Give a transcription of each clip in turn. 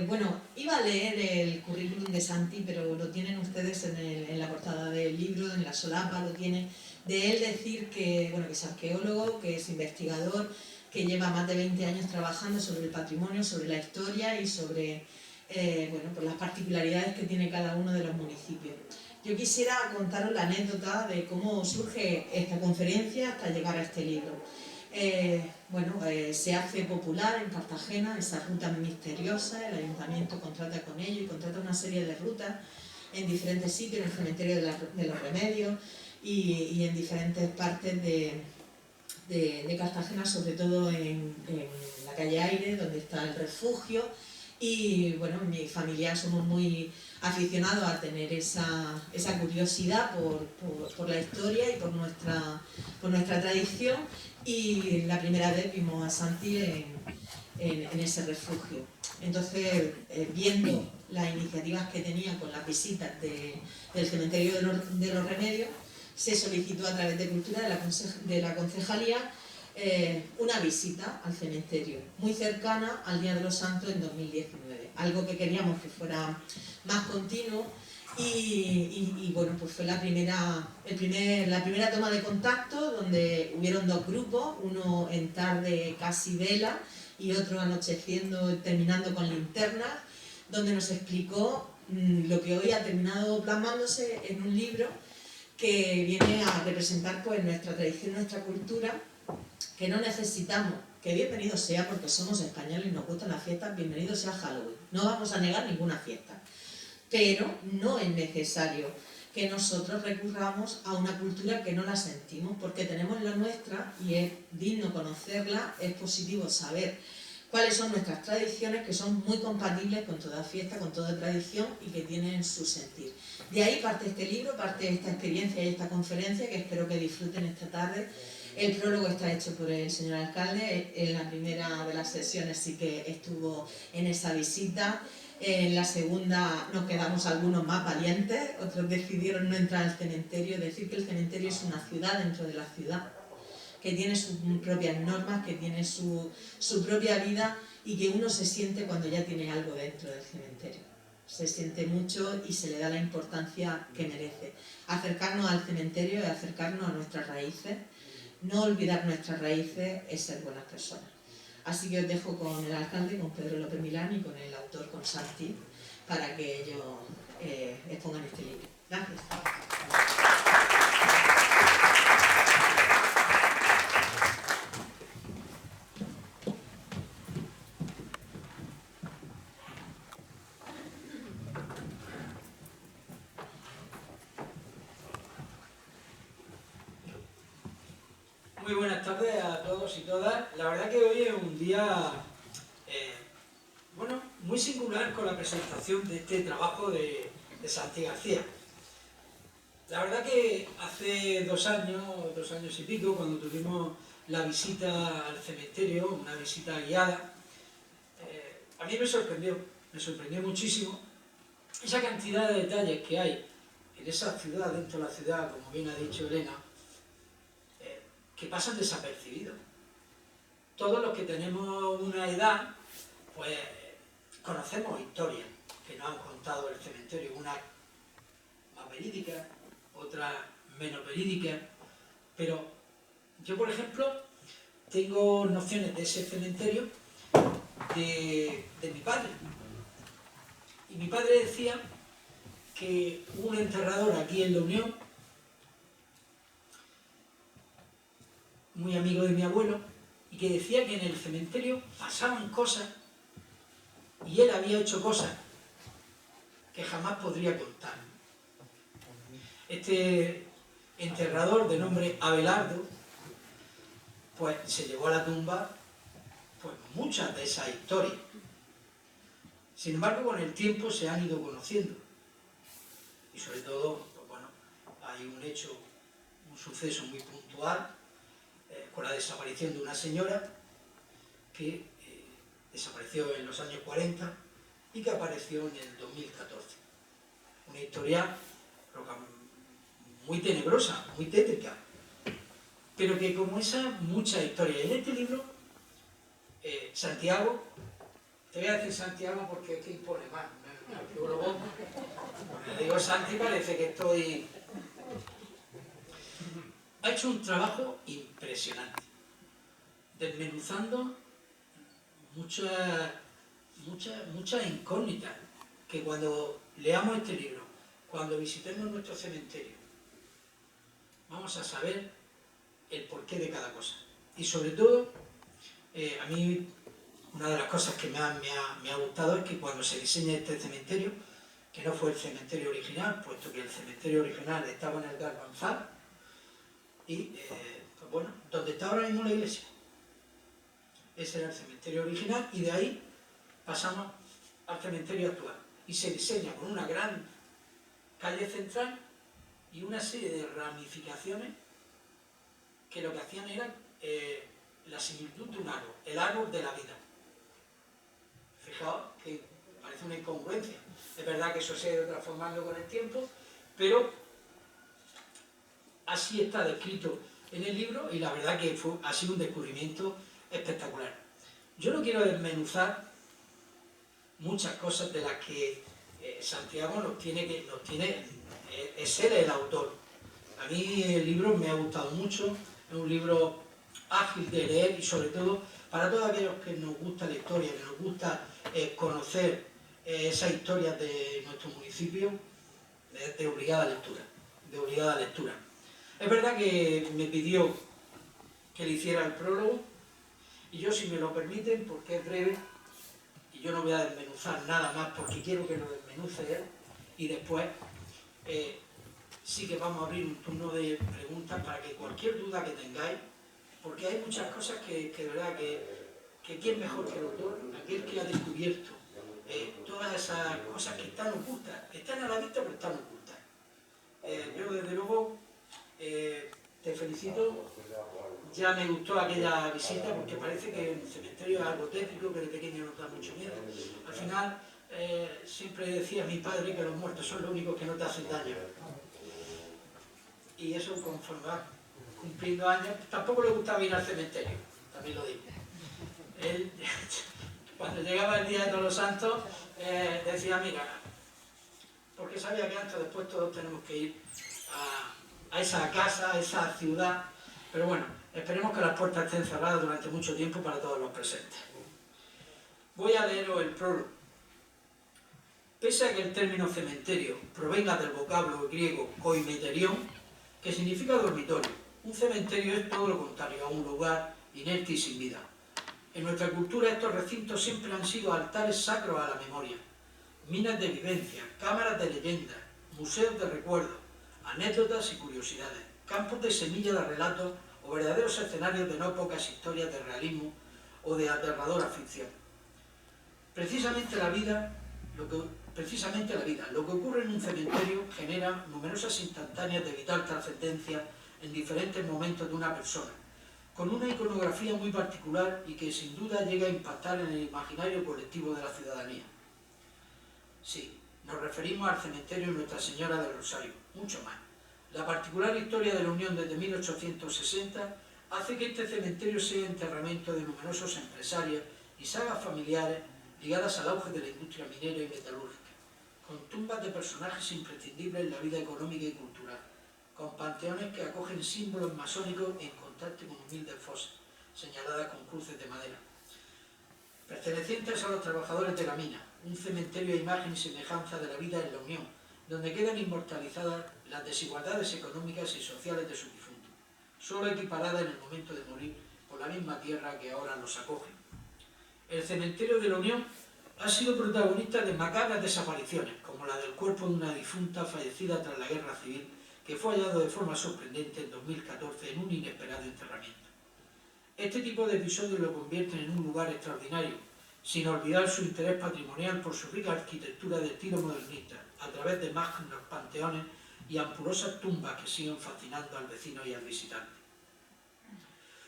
Bueno, iba a leer el currículum de Santi, pero lo tienen ustedes en la portada del libro, en la solapa lo tienen, de él decir que, bueno, que es arqueólogo, que es investigador, que lleva más de 20 años trabajando sobre el patrimonio, sobre la historia y sobre bueno, pues las particularidades que tiene cada uno de los municipios. Yo quisiera contaros la anécdota de cómo surge esta conferencia hasta llegar a este libro. Se hace popular en Cartagena esa ruta misteriosa, el ayuntamiento contrata con ello y contrata una serie de rutas en diferentes sitios, en el cementerio de los Remedios y en diferentes partes de Cartagena, sobre todo en la calle Aire, donde está el refugio. Y bueno, mi familia somos muy aficionados a tener esa curiosidad por la historia y por nuestra tradición, y la primera vez vimos a Santi en ese refugio. Entonces, viendo las iniciativas que tenía con las visitas del cementerio de los Remedios, se solicitó a través de Cultura de la concejalía una visita al cementerio, muy cercana al Día de los Santos en 2019, algo que queríamos que fuera más continuo. Y bueno, pues fue la primera toma de contacto, donde hubieron dos grupos, uno en tarde casi vela y otro anocheciendo, terminando con linternas, donde nos explicó lo que hoy ha terminado plasmándose en un libro que viene a representar pues nuestra tradición, nuestra cultura, que no necesitamos, que bienvenido sea, porque somos españoles y nos gustan las fiestas, bienvenido sea Halloween, no vamos a negar ninguna fiesta, pero no es necesario que nosotros recurramos a una cultura que no la sentimos, porque tenemos la nuestra y es digno conocerla, es positivo saber cuáles son nuestras tradiciones, que son muy compatibles con toda fiesta, con toda tradición y que tienen su sentir. De ahí parte este libro, parte esta experiencia y esta conferencia, que espero que disfruten esta tarde. El prólogo está hecho por el señor alcalde. En la primera de las sesiones sí que estuvo en esa visita. En la segunda nos quedamos algunos más valientes, otros decidieron no entrar al cementerio, decir que el cementerio es una ciudad dentro de la ciudad, que tiene sus propias normas, que tiene su propia vida, y que uno se siente cuando ya tiene algo dentro del cementerio. Se siente mucho y se le da la importancia que merece. Acercarnos al cementerio es acercarnos a nuestras raíces. No olvidar nuestras raíces es ser buenas personas. Así que os dejo con el alcalde, con Pedro López Milán, y con el autor, con Santi, para que ellos expongan este libro. Gracias. Muy buenas tardes a todos y todas. La verdad que hoy es un día muy singular con la presentación de este trabajo de Santi García. La verdad que hace 2 años y pico, cuando tuvimos la visita al cementerio, una visita guiada, a mí me sorprendió muchísimo esa cantidad de detalles que hay en esa ciudad, dentro de la ciudad, como bien ha dicho Elena, que pasan desapercibidos. Todos los que tenemos una edad, pues conocemos historias que nos han contado el cementerio, unas más verídicas, otras menos verídicas, pero yo, por ejemplo, tengo nociones de ese cementerio de mi padre. Y mi padre decía que hubo un enterrador aquí en La Unión, muy amigo de mi abuelo, y que decía que en el cementerio pasaban cosas y él había hecho cosas que jamás podría contar. Este enterrador, de nombre Abelardo, pues se llevó a la tumba pues muchas de esas historias. Sin embargo, con el tiempo se han ido conociendo. Y sobre todo, pues bueno, hay un hecho, un suceso muy puntual, con la desaparición de una señora que desapareció en los años 40 y que apareció en el 2014. Una historia muy tenebrosa, muy tétrica, pero que, como esa, muchas historias. En este libro, Santiago Te voy a decir Santiago porque es que impone más. Luego, me digo Santi, parece que estoy... Ha hecho un trabajo impresionante, desmenuzando muchas incógnitas, que cuando leamos este libro, cuando visitemos nuestro cementerio, vamos a saber el porqué de cada cosa. Y sobre todo, a mí una de las cosas que me ha gustado es que cuando se diseña este cementerio, que no fue el cementerio original, puesto que el cementerio original estaba en el Garbanzal, y pues bueno, donde está ahora mismo la iglesia. Ese era el cementerio original y de ahí pasamos al cementerio actual. Y se diseña con una gran calle central y una serie de ramificaciones que lo que hacían era la similitud de un árbol, el árbol de la vida. Fijaos que parece una incongruencia. Es verdad que eso se ha ido transformando con el tiempo, pero así está descrito en el libro y la verdad que ha sido un descubrimiento espectacular. Yo no quiero desmenuzar muchas cosas de las que Santiago es él el autor. A mí el libro me ha gustado mucho, es un libro ágil de leer y sobre todo para todos aquellos que nos gusta la historia, que nos gusta conocer esas historias de nuestro municipio, de obligada lectura. Es verdad que me pidió que le hiciera el prólogo y yo, si me lo permiten, porque es breve y yo no voy a desmenuzar nada más porque quiero que lo desmenuce él, y después sí que vamos a abrir un turno de preguntas para que cualquier duda que tengáis, porque hay muchas cosas que de verdad que quién mejor que el autor, aquel que ha descubierto todas esas cosas que están ocultas, están a la vista pero están ocultas. Yo desde luego te felicito. Ya me gustó aquella visita porque parece que el cementerio es algo tétrico, que de pequeño nos da mucho miedo. Al final siempre decía mi padre que los muertos son los únicos que no te hacen daño. Y eso, conforme va cumpliendo años, tampoco le gustaba ir al cementerio, también lo digo. Él, cuando llegaba el día de Todos los Santos, decía, mira, porque sabía que antes o después todos tenemos que ir a esa casa, a esa ciudad, pero bueno, esperemos que las puertas estén cerradas durante mucho tiempo para todos los presentes. Voy a leeros el prólogo. Pese a que el término cementerio provenga del vocablo griego koimeterion, que significa dormitorio, un cementerio es todo lo contrario a un lugar inerte y sin vida. En nuestra cultura estos recintos siempre han sido altares sacros a la memoria, minas de vivencia, cámaras de leyendas, museos de recuerdos, anécdotas y curiosidades, campos de semillas de relatos o verdaderos escenarios de no pocas historias de realismo o de aterradora ficción. Precisamente la vida, lo que ocurre en un cementerio genera numerosas instantáneas de vital trascendencia en diferentes momentos de una persona, con una iconografía muy particular y que sin duda llega a impactar en el imaginario colectivo de la ciudadanía. Sí, nos referimos al cementerio de Nuestra Señora del Rosario, mucho más. La particular historia de la Unión desde 1860 hace que este cementerio sea enterramiento de numerosos empresarios y sagas familiares ligadas al auge de la industria minera y metalúrgica, con tumbas de personajes imprescindibles en la vida económica y cultural, con panteones que acogen símbolos masónicos en contraste con humildes fosas, señaladas con cruces de madera, pertenecientes a los trabajadores de la mina, un cementerio a imagen y semejanza de la vida en la Unión, donde quedan inmortalizadas las desigualdades económicas y sociales de su difunto, solo equiparadas en el momento de morir por la misma tierra que ahora los acoge. El cementerio de la Unión ha sido protagonista de macabras desapariciones, como la del cuerpo de una difunta fallecida tras la Guerra Civil, que fue hallado de forma sorprendente en 2014 en un inesperado enterramiento. Este tipo de episodios lo convierten en un lugar extraordinario, sin olvidar su interés patrimonial por su rica arquitectura de estilo modernista, a través de magnos panteones y ampulosas tumbas que siguen fascinando al vecino y al visitante.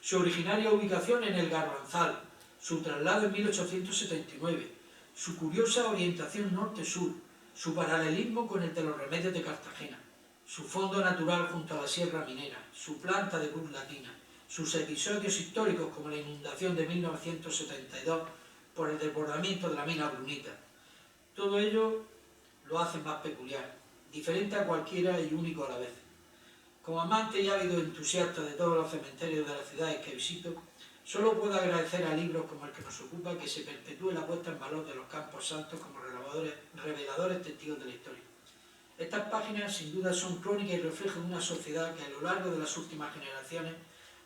Su originaria ubicación en el Garbanzal, su traslado en 1879, su curiosa orientación norte-sur, su paralelismo con el de los Remedios de Cartagena, su fondo natural junto a la Sierra Minera, su planta de cruz latina, sus episodios históricos como la inundación de 1972, por el desbordamiento de la mina brunita. Todo ello lo hace más peculiar, diferente a cualquiera y único a la vez. Como amante y ávido entusiasta de todos los cementerios de las ciudades que visito, solo puedo agradecer a libros como el que nos ocupa que se perpetúe la puesta en valor de los campos santos como reveladores testigos de la historia. Estas páginas sin duda son crónica y reflejo de una sociedad que a lo largo de las últimas generaciones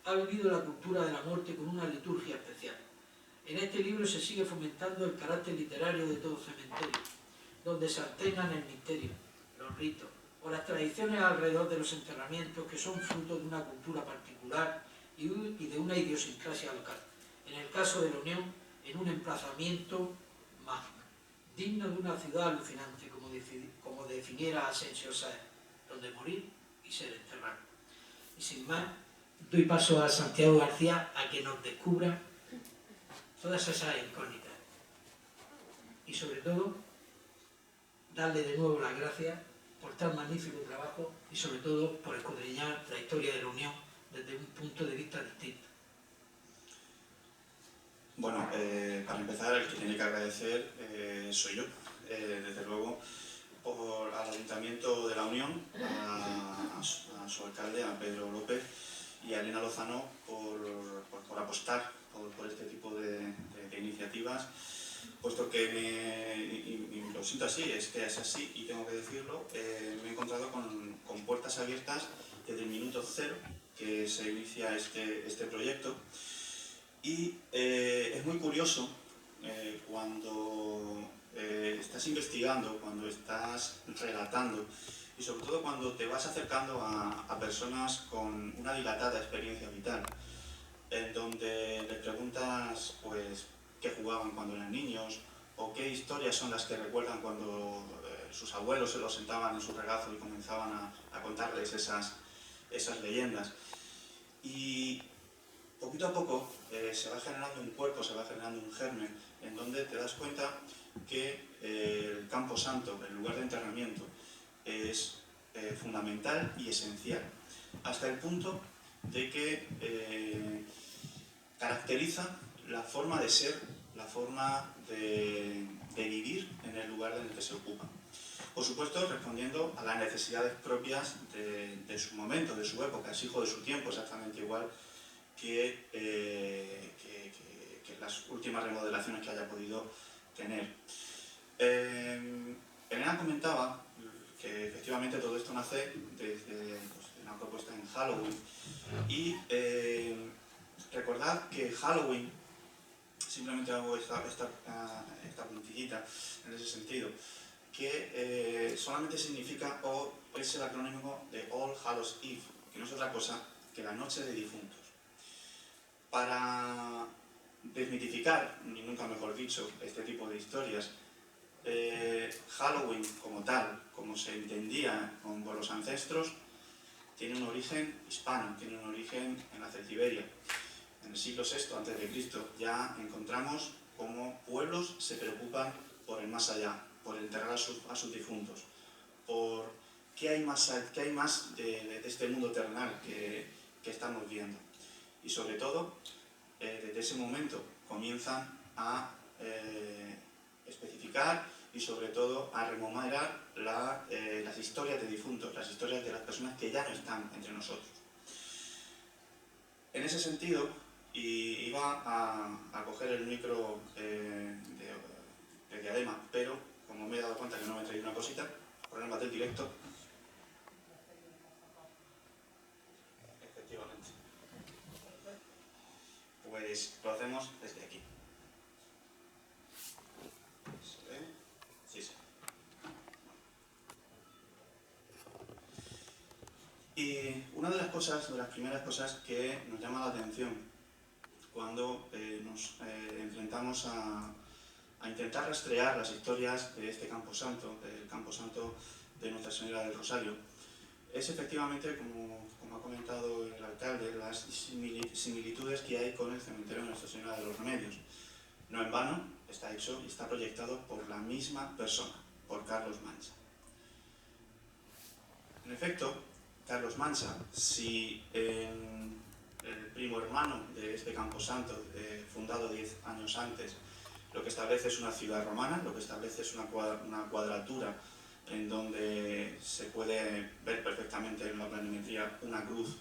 ha vivido la cultura de la muerte con una liturgia especial. En este libro se sigue fomentando el carácter literario de todo cementerio, donde se alternan el misterio, los ritos o las tradiciones alrededor de los enterramientos que son fruto de una cultura particular y de una idiosincrasia local. En el caso de la Unión, en un emplazamiento mágico, digno de una ciudad alucinante, como definiera Asensio Sáez, donde morir y ser enterrado. Y sin más, doy paso a Santiago García a que nos descubra todas esas incógnitas. Y sobre todo, darle de nuevo las gracias por tan magnífico trabajo y sobre todo por escudriñar la historia de la Unión desde un punto de vista distinto. Bueno, para empezar, el que tiene que agradecer soy yo, desde luego, al Ayuntamiento de la Unión, a su alcalde, a Pedro López, y a Elena Lozano por apostar por este tipo de iniciativas, puesto que, y lo siento así, es que es así y tengo que decirlo, me he encontrado con puertas abiertas desde el minuto cero que se inicia este proyecto. Y es muy curioso cuando estás investigando, cuando estás relatando y sobre todo cuando te vas acercando a personas con una dilatada experiencia vital, en donde les preguntas pues qué jugaban cuando eran niños o qué historias son las que recuerdan cuando sus abuelos se los sentaban en su regazo y comenzaban a contarles esas leyendas. Y poquito a poco se va generando un cuerpo, se va generando un germen, en donde te das cuenta que el Campo Santo, el lugar de enterramiento, es fundamental y esencial, hasta el punto de que caracteriza la forma de ser, la forma de vivir en el lugar en el que se ocupa. Por supuesto, respondiendo a las necesidades propias de su momento, de su época, es hijo de su tiempo, exactamente igual que las últimas remodelaciones que haya podido tener. Elena comentaba que efectivamente todo esto nace desde una propuesta en Halloween y recordad que Halloween, simplemente hago esta puntillita en ese sentido, que solamente significa o es el acrónimo de All Hallows Eve, que no es otra cosa que la noche de difuntos. Para desmitificar, y nunca mejor dicho, este tipo de historias, Halloween como tal, como se entendía por los ancestros, tiene un origen hispano, tiene un origen en la Celtiberia. En el siglo VI a.C. ya encontramos cómo pueblos se preocupan por el más allá, por enterrar a sus difuntos, por qué hay más de este mundo terrenal que estamos viendo. Y sobre todo, desde ese momento comienzan a especificar y sobre todo a rememorar las historias de difuntos, las historias de las personas que ya no están entre nosotros. En ese sentido, y iba a coger el micro de diadema, pero como me he dado cuenta que no me he traído una cosita, problemas del directo. Efectivamente. Pues lo hacemos desde aquí. ¿Se ve? Sí, sí. Y una de las primeras cosas que nos llama la atención cuando nos enfrentamos a intentar rastrear las historias de este camposanto, del camposanto de Nuestra Señora del Rosario, es efectivamente, como ha comentado el alcalde, las similitudes que hay con el cementerio de Nuestra Señora de los Remedios. No en vano, está hecho y está proyectado por la misma persona, por Carlos Mancha. En efecto, Carlos Mancha, si el primo hermano de este camposanto, fundado 10 años antes, lo que establece es una ciudad romana, lo que establece es una cuadratura en donde se puede ver perfectamente en la planimetría una cruz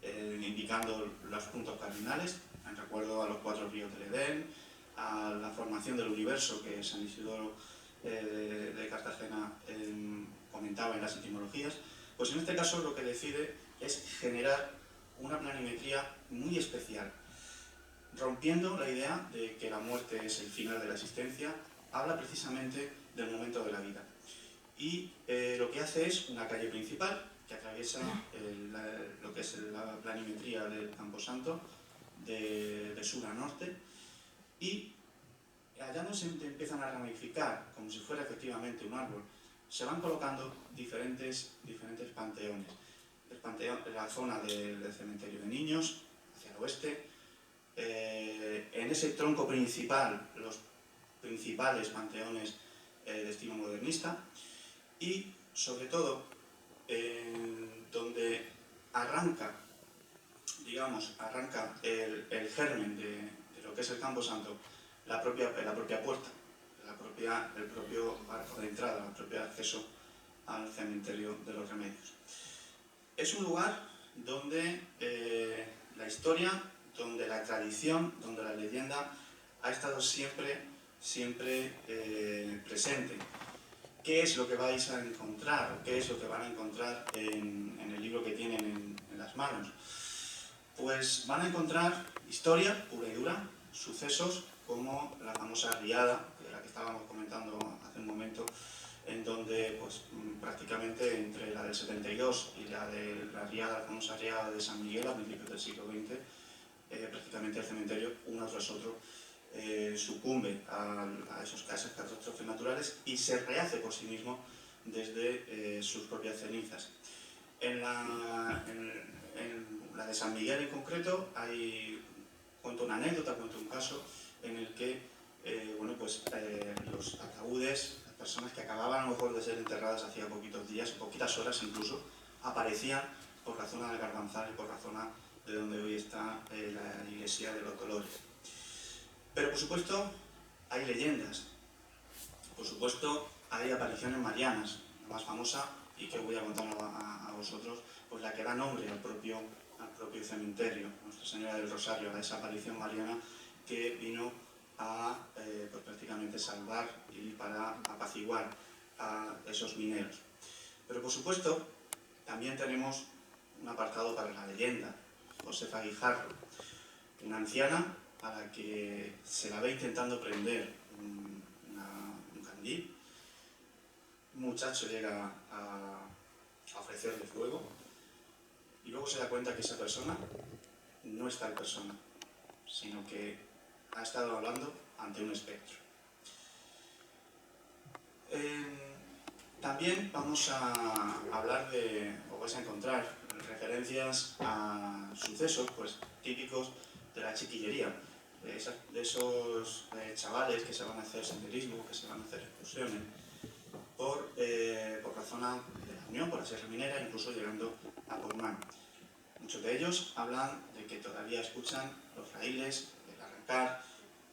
indicando los puntos cardinales, en recuerdo a los 4 ríos del Edén, a la formación del universo que San Isidoro de Cartagena comentaba en las etimologías. Pues en este caso lo que decide es generar una planimetría muy especial, rompiendo la idea de que la muerte es el final de la existencia. Habla precisamente del momento de la vida. Y lo que hace es una calle principal que atraviesa lo que es la planimetría del Camposanto de sur a norte, y allá donde se empiezan a ramificar, como si fuera efectivamente un árbol, se van colocando diferentes panteones. La zona del cementerio de niños, hacia el oeste, en ese tronco principal, los principales panteones de estilo modernista, y sobre todo donde arranca, digamos, el germen de lo que es el Camposanto, la propia puerta, el propio arco de entrada, el propio acceso al cementerio de los Remedios. Es un lugar donde la historia, donde la tradición, donde la leyenda ha estado siempre presente. ¿Qué es lo que vais a encontrar? ¿Qué es lo que van a encontrar en el libro que tienen en las manos? Pues van a encontrar historia pura y dura, sucesos como la famosa riada, de la que estábamos comentando hace un momento, en donde pues, prácticamente entre la del 72 y la de la famosa riada de San Miguel a principios del siglo XX, prácticamente el cementerio, uno tras otro, sucumbe a esas catástrofes naturales y se rehace por sí mismo desde sus propias cenizas. En la de San Miguel en concreto cuento una anécdota, cuento un caso en el que los ataúdes, las personas que acababan a lo mejor de ser enterradas hacía poquitos días, poquitas horas incluso, aparecían por la zona del Garbanzal y por la zona de donde hoy está la iglesia de los Dolores. Pero por supuesto hay leyendas, por supuesto hay apariciones marianas, la más famosa y que voy a contar a vosotros, pues la que da nombre al propio cementerio, Nuestra Señora del Rosario, a esa aparición mariana que vino a pues prácticamente salvar y para apaciguar a esos mineros. Pero por supuesto también tenemos un apartado para la leyenda, Josefa Guijarro, una anciana a la que se la ve intentando prender un candil. Un muchacho llega a ofrecerle fuego y luego se da cuenta que esa persona no es tal persona, sino que ha estado hablando ante un espectro. También vamos a hablar o vais a encontrar referencias a sucesos pues, típicos de la chiquillería, de esos chavales que se van a hacer senderismo, que se van a hacer excursiones por la zona de la Unión, por la Sierra Minera, incluso llegando a Portmán. Muchos de ellos hablan de que todavía escuchan los raíles, el arrancar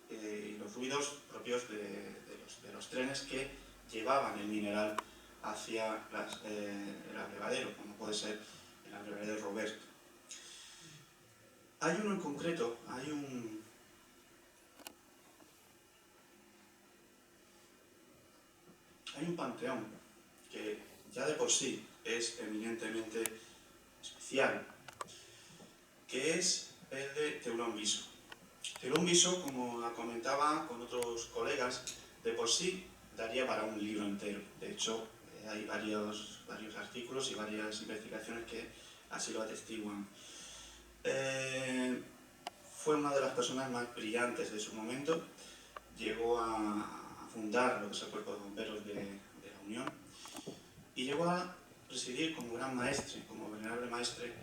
y los ruidos propios de los trenes que llevaban el mineral hacia el abrevadero, como puede ser el abrevadero Roberto. Hay uno en concreto, hay un panteón que ya de por sí es eminentemente especial, que es el de Teulón Viso. Teulón Viso, como comentaba con otros colegas, de por sí daría para un libro entero. De hecho, hay varios artículos y varias investigaciones que así lo atestiguan. Fue una de las personas más brillantes de su momento. Llegó a fundar lo que es el Cuerpo de Bomberos de la Unión y llegó a presidir como gran maestre, como venerable maestre,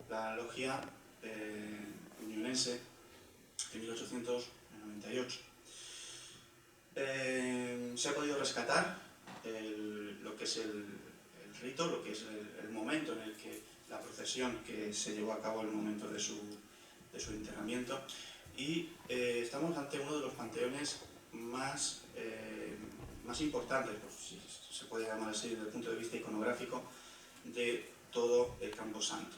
la logia unionense en 1898. Se ha podido rescatar lo que es el rito, lo que es el momento en el que la procesión que se llevó a cabo, el momento de su enterramiento, y estamos ante uno de los panteones más importantes, pues, si se puede llamar así desde el punto de vista iconográfico, de todo el Camposanto.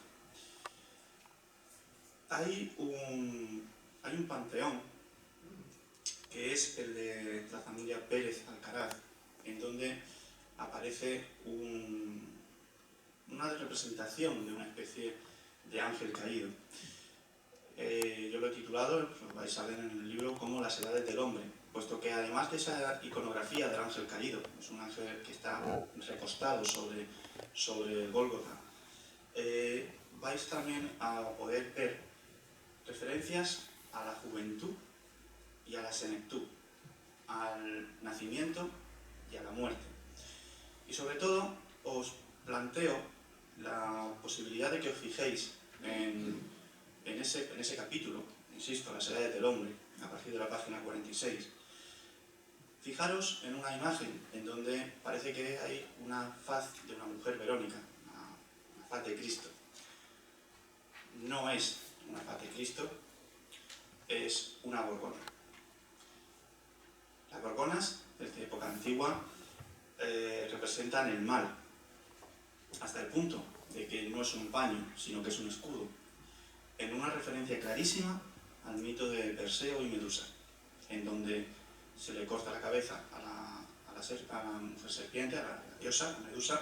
Hay un panteón que es el de la familia Pérez Alcaraz, en donde aparece una representación de una especie de ángel caído. Yo lo he titulado, lo vais a ver en el libro, como Las edades del hombre, puesto que además de esa iconografía del ángel caído, es un ángel que está recostado sobre el Gólgota, vais también a poder ver referencias a la juventud y a la senectud, al nacimiento y a la muerte. Y sobre todo os planteo la posibilidad de que os fijéis en ese capítulo, insisto, Las edades del hombre, a partir de la página 46. Fijaros en una imagen en donde parece que hay una faz de una mujer verónica, una faz de Cristo. No es una faz de Cristo, es una gorgona. Las gorgonas, desde época antigua, representan el mal, hasta el punto de que no es un paño, sino que es un escudo, en una referencia clarísima al mito de Perseo y Medusa, en donde se le corta la cabeza a la mujer serpiente, a la diosa, a Medusa,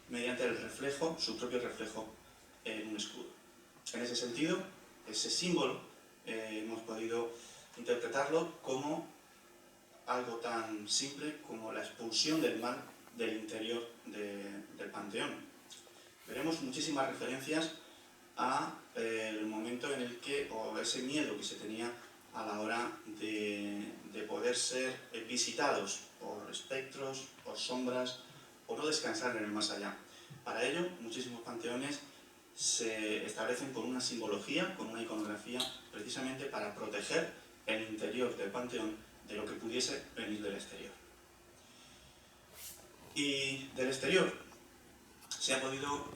mediante el reflejo, su propio reflejo, en un escudo. En ese sentido, ese símbolo hemos podido interpretarlo como algo tan simple como la expulsión del mal del interior del panteón. Veremos muchísimas referencias a el momento en el que, o ese miedo que se tenía a la hora de poder ser visitados por espectros, por sombras, o no descansar en el más allá. Para ello, muchísimos panteones se establecen con una simbología, con una iconografía, precisamente para proteger el interior del panteón de lo que pudiese venir del exterior. Y del exterior se ha podido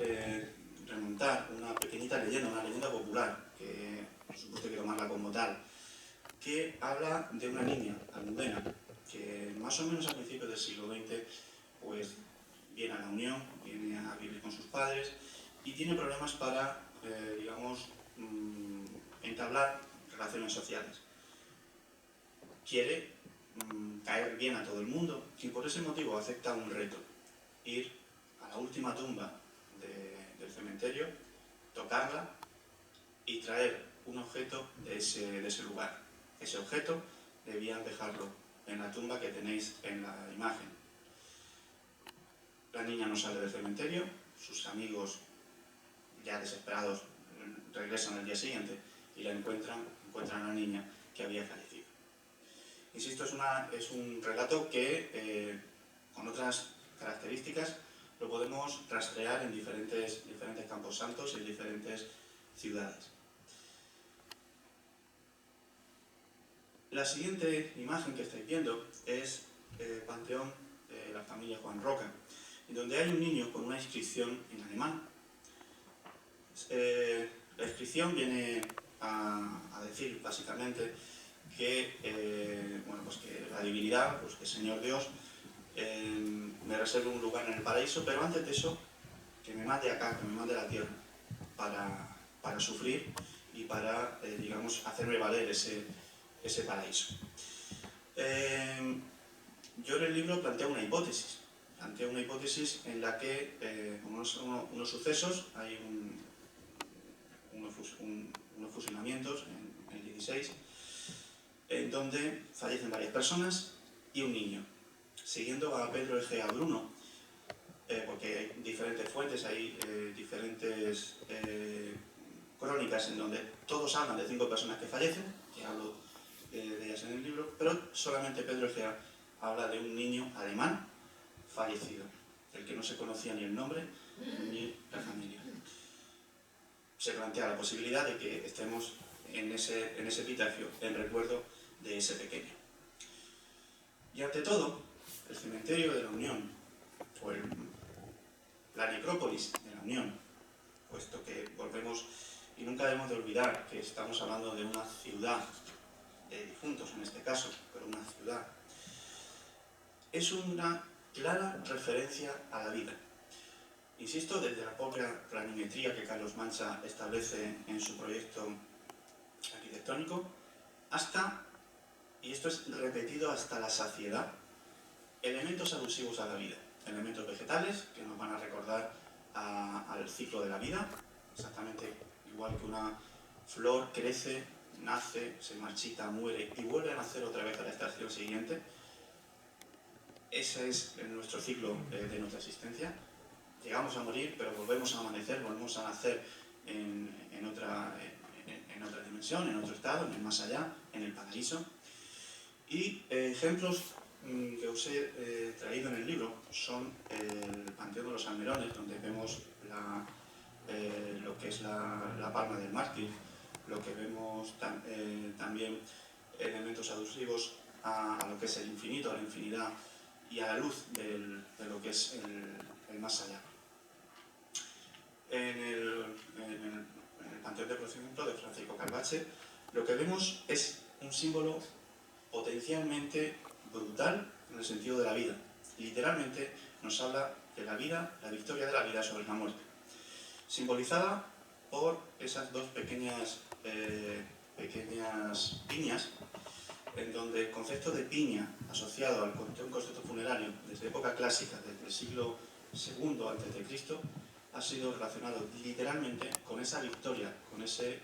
remontar una pequeñita leyenda, una leyenda popular, que por supuesto hay que tomarla como tal, que habla de una niña, Almudena, que más o menos a principios del siglo XX pues viene a la Unión, viene a vivir con sus padres y tiene problemas para, entablar relaciones sociales. Quiere caer bien a todo el mundo y por ese motivo acepta un reto, ir a la última tumba del cementerio, tocarla y traer un objeto de ese lugar. Ese objeto debían dejarlo en la tumba que tenéis en la imagen. La niña no sale del cementerio, sus amigos, ya desesperados, regresan al día siguiente y encuentran a la niña que había fallecido. Insisto, es un relato que, con otras características, lo podemos rastrear en diferentes campos santos y en diferentes ciudades. La siguiente imagen que estáis viendo es el panteón de la familia Juan Roca, en donde hay un niño con una inscripción en alemán. La inscripción viene a decir básicamente que, que la divinidad, pues que el Señor Dios me reserve un lugar en el paraíso, pero antes de eso que me mande acá, que me mande a la tierra para sufrir y para, hacerme valer ese paraíso. Yo en el libro planteo una hipótesis en la que unos sucesos, hay unos fusilamientos en el 16, en donde fallecen varias personas y un niño. Siguiendo a Pedro Egea Bruno, porque hay diferentes fuentes, hay diferentes crónicas en donde todos hablan de 5 personas que fallecen, que hablo de ellas en el libro, pero solamente Pedro Egea habla de un niño alemán fallecido, del que no se conocía ni el nombre ni la familia. Se plantea la posibilidad de que estemos en ese epitafio en recuerdo de ese pequeño. Y ante todo, el cementerio de la Unión, o la necrópolis de la Unión, puesto que volvemos Y nunca debemos de olvidar que estamos hablando de una ciudad, de difuntos en este caso, pero una ciudad. Es una clara referencia a la vida. Insisto, desde la propia planimetría que Carlos Mancha establece en su proyecto arquitectónico, hasta, y esto es repetido hasta la saciedad, elementos alusivos a la vida, elementos vegetales que nos van a recordar al ciclo de la vida, exactamente igual que una flor crece, nace, se marchita, muere y vuelve a nacer otra vez a la estación siguiente. Ese es nuestro ciclo de nuestra existencia. Llegamos a morir, pero volvemos a amanecer, volvemos a nacer en otra dimensión, en otro estado, en el más allá, en el paraíso. Y ejemplos que os he traído en el libro son el Panteón de los Almerones, donde vemos lo que es la palma del mártir, lo que vemos también elementos alusivos a lo que es el infinito, a la infinidad y a la luz de lo que es el más allá. En el Panteón de, por ejemplo, de Francisco Calvache, lo que vemos es un símbolo potencialmente brutal en el sentido de la vida. Literalmente nos habla de la vida, la victoria de la vida sobre la muerte, simbolizada por esas dos pequeñas piñas, en donde el concepto de piña asociado a un concepto funerario desde época clásica, desde el siglo II a.C., ha sido relacionado literalmente con esa victoria, con ese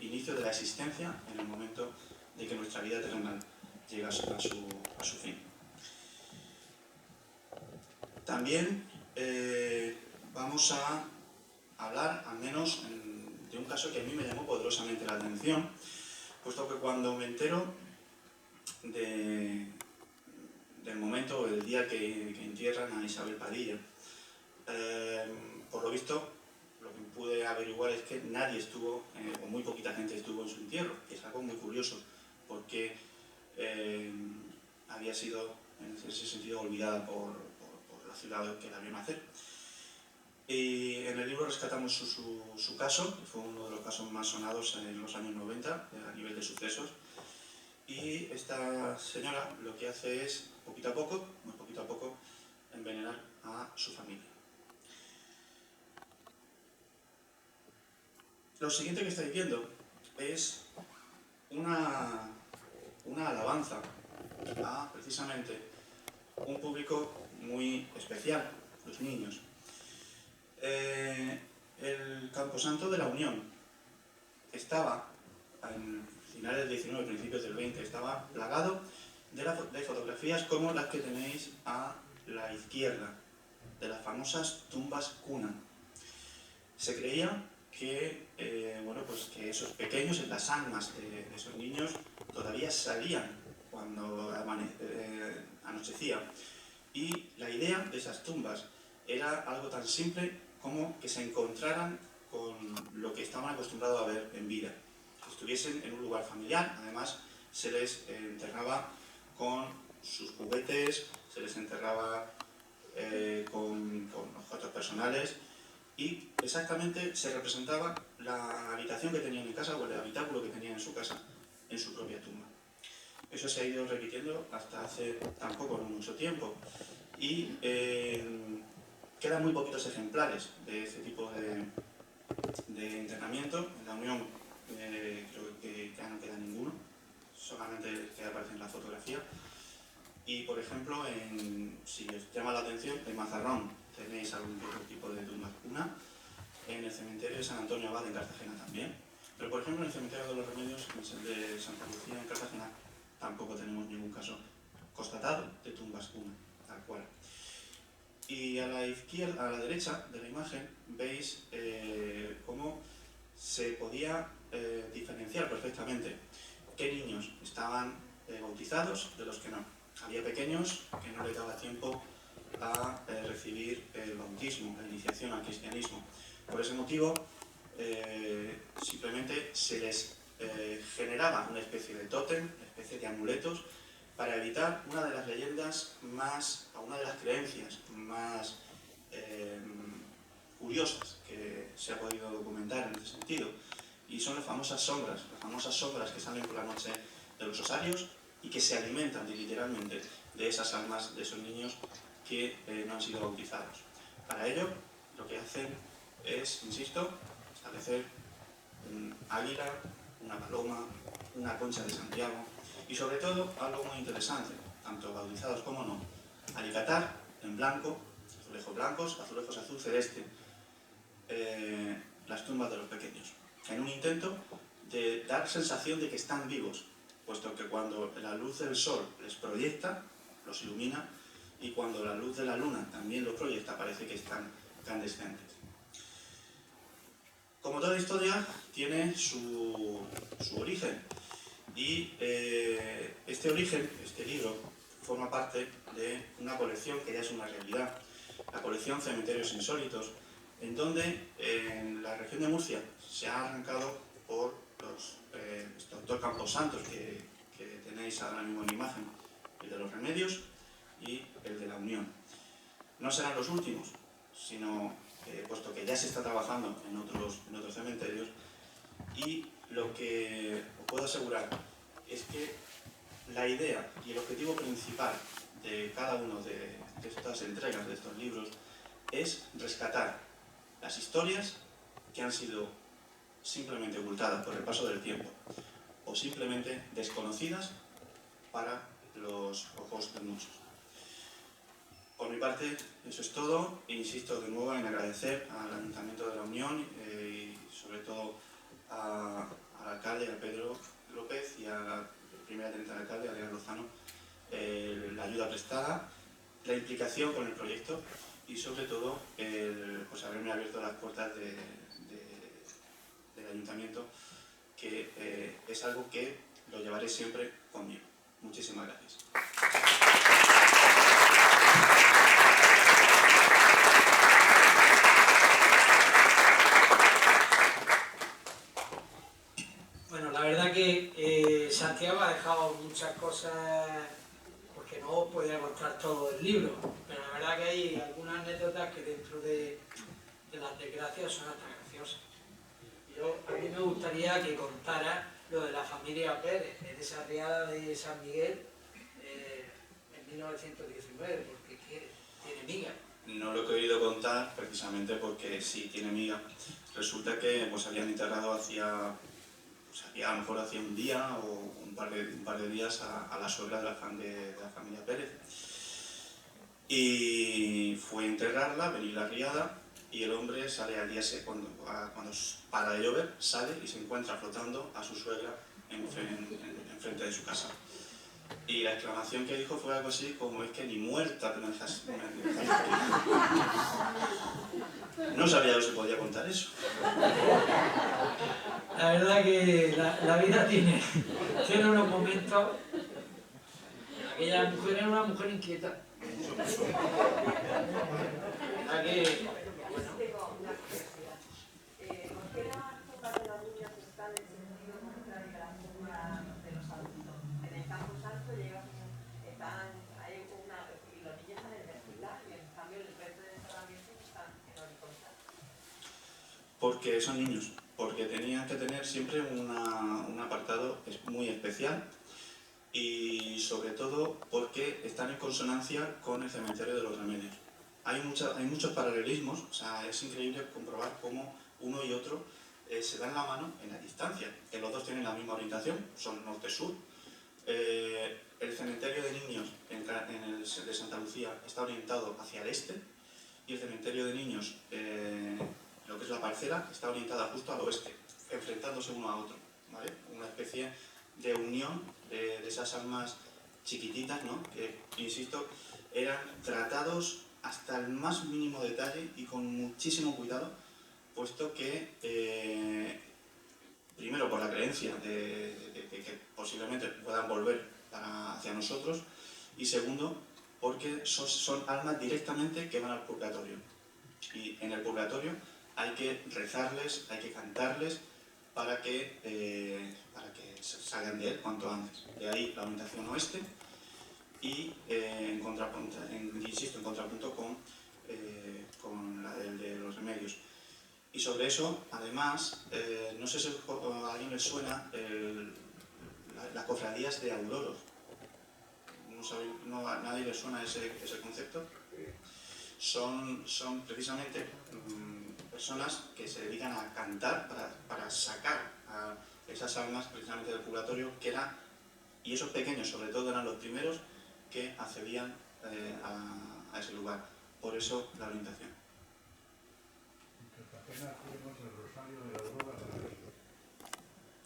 inicio de la existencia en el momento de que nuestra vida terrenal llega a su fin. También vamos a hablar, al menos, de un caso que a mí me llamó poderosamente la atención, puesto que cuando me entero del momento, del día que entierran a Isabel Padilla, por lo visto, lo que pude averiguar es que nadie estuvo, o muy poquita gente estuvo en su entierro, que es algo muy curioso, porque había sido, en ese sentido, olvidada por la ciudad que la vio nacer. Y en el libro rescatamos su caso, que fue uno de los casos más sonados en los años 90, a nivel de sucesos. Y esta señora lo que hace es, poquito a poco, muy poquito a poco, envenenar a su familia. Lo siguiente que estáis viendo es una alabanza a, precisamente, un público muy especial, los niños. El Camposanto de la Unión estaba, en finales del 19, principios del 20, estaba plagado de fotografías como las que tenéis a la izquierda, de las famosas tumbas cuna. Se creía que, que esos pequeños, las almas de esos niños, todavía salían cuando anochecía. Y la idea de esas tumbas era algo tan simple como que se encontraran con lo que estaban acostumbrados a ver en vida. Que estuviesen en un lugar familiar, además se les enterraba con sus juguetes, se les enterraba con objetos personales, y exactamente se representaba la habitación que tenían en casa o el habitáculo que tenían en su casa, en su propia tumba. Eso se ha ido repitiendo hasta hace tampoco no mucho tiempo, y quedan muy poquitos ejemplares de este tipo de internamiento. En la Unión creo que ya no queda ninguno, solamente el que aparece en la fotografía. Y por ejemplo, si os llama la atención, en Mazarrón tenéis algún otro tipo de tumba cuna, en el cementerio de San Antonio Abad en Cartagena también, pero por ejemplo en el cementerio de los Remedios de Santa Lucía en Cartagena tampoco tenemos ningún caso constatado de tumbas cuna, tal cual. Y a la izquierda, a la derecha de la imagen veis cómo se podía diferenciar perfectamente qué niños estaban bautizados de los que no. Había pequeños que no les daba tiempo a recibir el bautismo, la iniciación al cristianismo. Por ese motivo, simplemente se les generaba una especie de tótem, una especie de amuletos, para evitar una de las leyendas más, o una de las creencias más curiosas que se ha podido documentar en ese sentido, y son las famosas sombras que salen por la noche de los osarios y que se alimentan literalmente de esas almas de esos niños que no han sido bautizados. Para ello, lo que hacen es, insisto, establecer un águila, una paloma, una concha de Santiago y sobre todo, algo muy interesante, tanto bautizados como no, alicatar en blanco, azulejos blancos, azulejos azul celeste, las tumbas de los pequeños, en un intento de dar sensación de que están vivos, puesto que cuando la luz del sol les proyecta, los ilumina, y cuando la luz de la luna también los proyecta, parece que están candescentes. Como toda historia, tiene su origen, y este origen, este libro, forma parte de una colección que ya es una realidad, la colección Cementerios Insólitos, en donde en la región de Murcia se ha arrancado por estos dos camposantos que tenéis ahora mismo en imagen, el de los Remedios y el de la Unión. No serán los últimos, sino puesto que ya se está trabajando en otros cementerios, y lo que os puedo asegurar es que la idea y el objetivo principal de cada uno de estas entregas, de estos libros, es rescatar las historias que han sido simplemente ocultadas por el paso del tiempo o simplemente desconocidas para los ojos de muchos. Por mi parte, eso es todo, e insisto de nuevo en agradecer al Ayuntamiento de la Unión y sobre todo al alcalde, a Pedro López, y a la primera teniente de alcalde, a Adrián Lozano, la ayuda prestada, la implicación con el proyecto y sobre todo pues haberme abierto las puertas del Ayuntamiento, que es algo que lo llevaré siempre conmigo. Muchísimas gracias. Bueno, la verdad que Santiago ha dejado muchas cosas porque no os podía contar todo el libro, pero la verdad que hay algunas anécdotas que dentro de las desgracias son hasta graciosas. A mí me gustaría que contara lo de la familia Pérez, en esa riada de San Miguel en 1919, porque tiene miga. No lo he querido contar precisamente porque sí tiene miga. Resulta que pues habían enterrado hacía a lo mejor hacía un día o un par de días a la suegra de la familia Pérez. Y fue a enterrarla, venir la riada, y el hombre sale al día cuando para de llover, sale y se encuentra flotando a su suegra enfrente de su casa. Y la exclamación que dijo fue algo así como: es que ni muerta te me dejas. No sabía yo si podía contar eso. La verdad que la vida tiene unos momentos. Aquella mujer era una mujer inquieta. La que... Porque son niños, porque tenían que tener siempre un apartado muy especial, y sobre todo porque están en consonancia con el cementerio de los Remedios. Hay muchos paralelismos, o sea, es increíble comprobar cómo uno y otro se dan la mano en la distancia, que los dos tienen la misma orientación, son norte-sur. El cementerio de niños de Santa Lucía está orientado hacia el este, y el cementerio de niños, lo que es la parcela, está orientada justo al oeste, enfrentándose uno a otro, ¿vale? Una especie de unión de esas almas chiquititas, ¿no? Que, insisto, eran tratados hasta el más mínimo detalle y con muchísimo cuidado, puesto que, primero por la creencia de que posiblemente puedan volver hacia nosotros, y segundo, porque son almas directamente que van al purgatorio. Y en el purgatorio hay que rezarles, hay que cantarles para que salgan de él cuanto antes. De ahí la orientación oeste, y en contrapunto con la del de los Remedios. Y sobre eso, además, no sé si a alguien le suena las cofradías de auroros. A nadie le suena ese concepto. Son precisamente personas que se dedican a cantar para sacar a esas almas precisamente del purgatorio, y esos pequeños sobre todo eran los primeros que accedían a ese lugar. Por eso la orientación.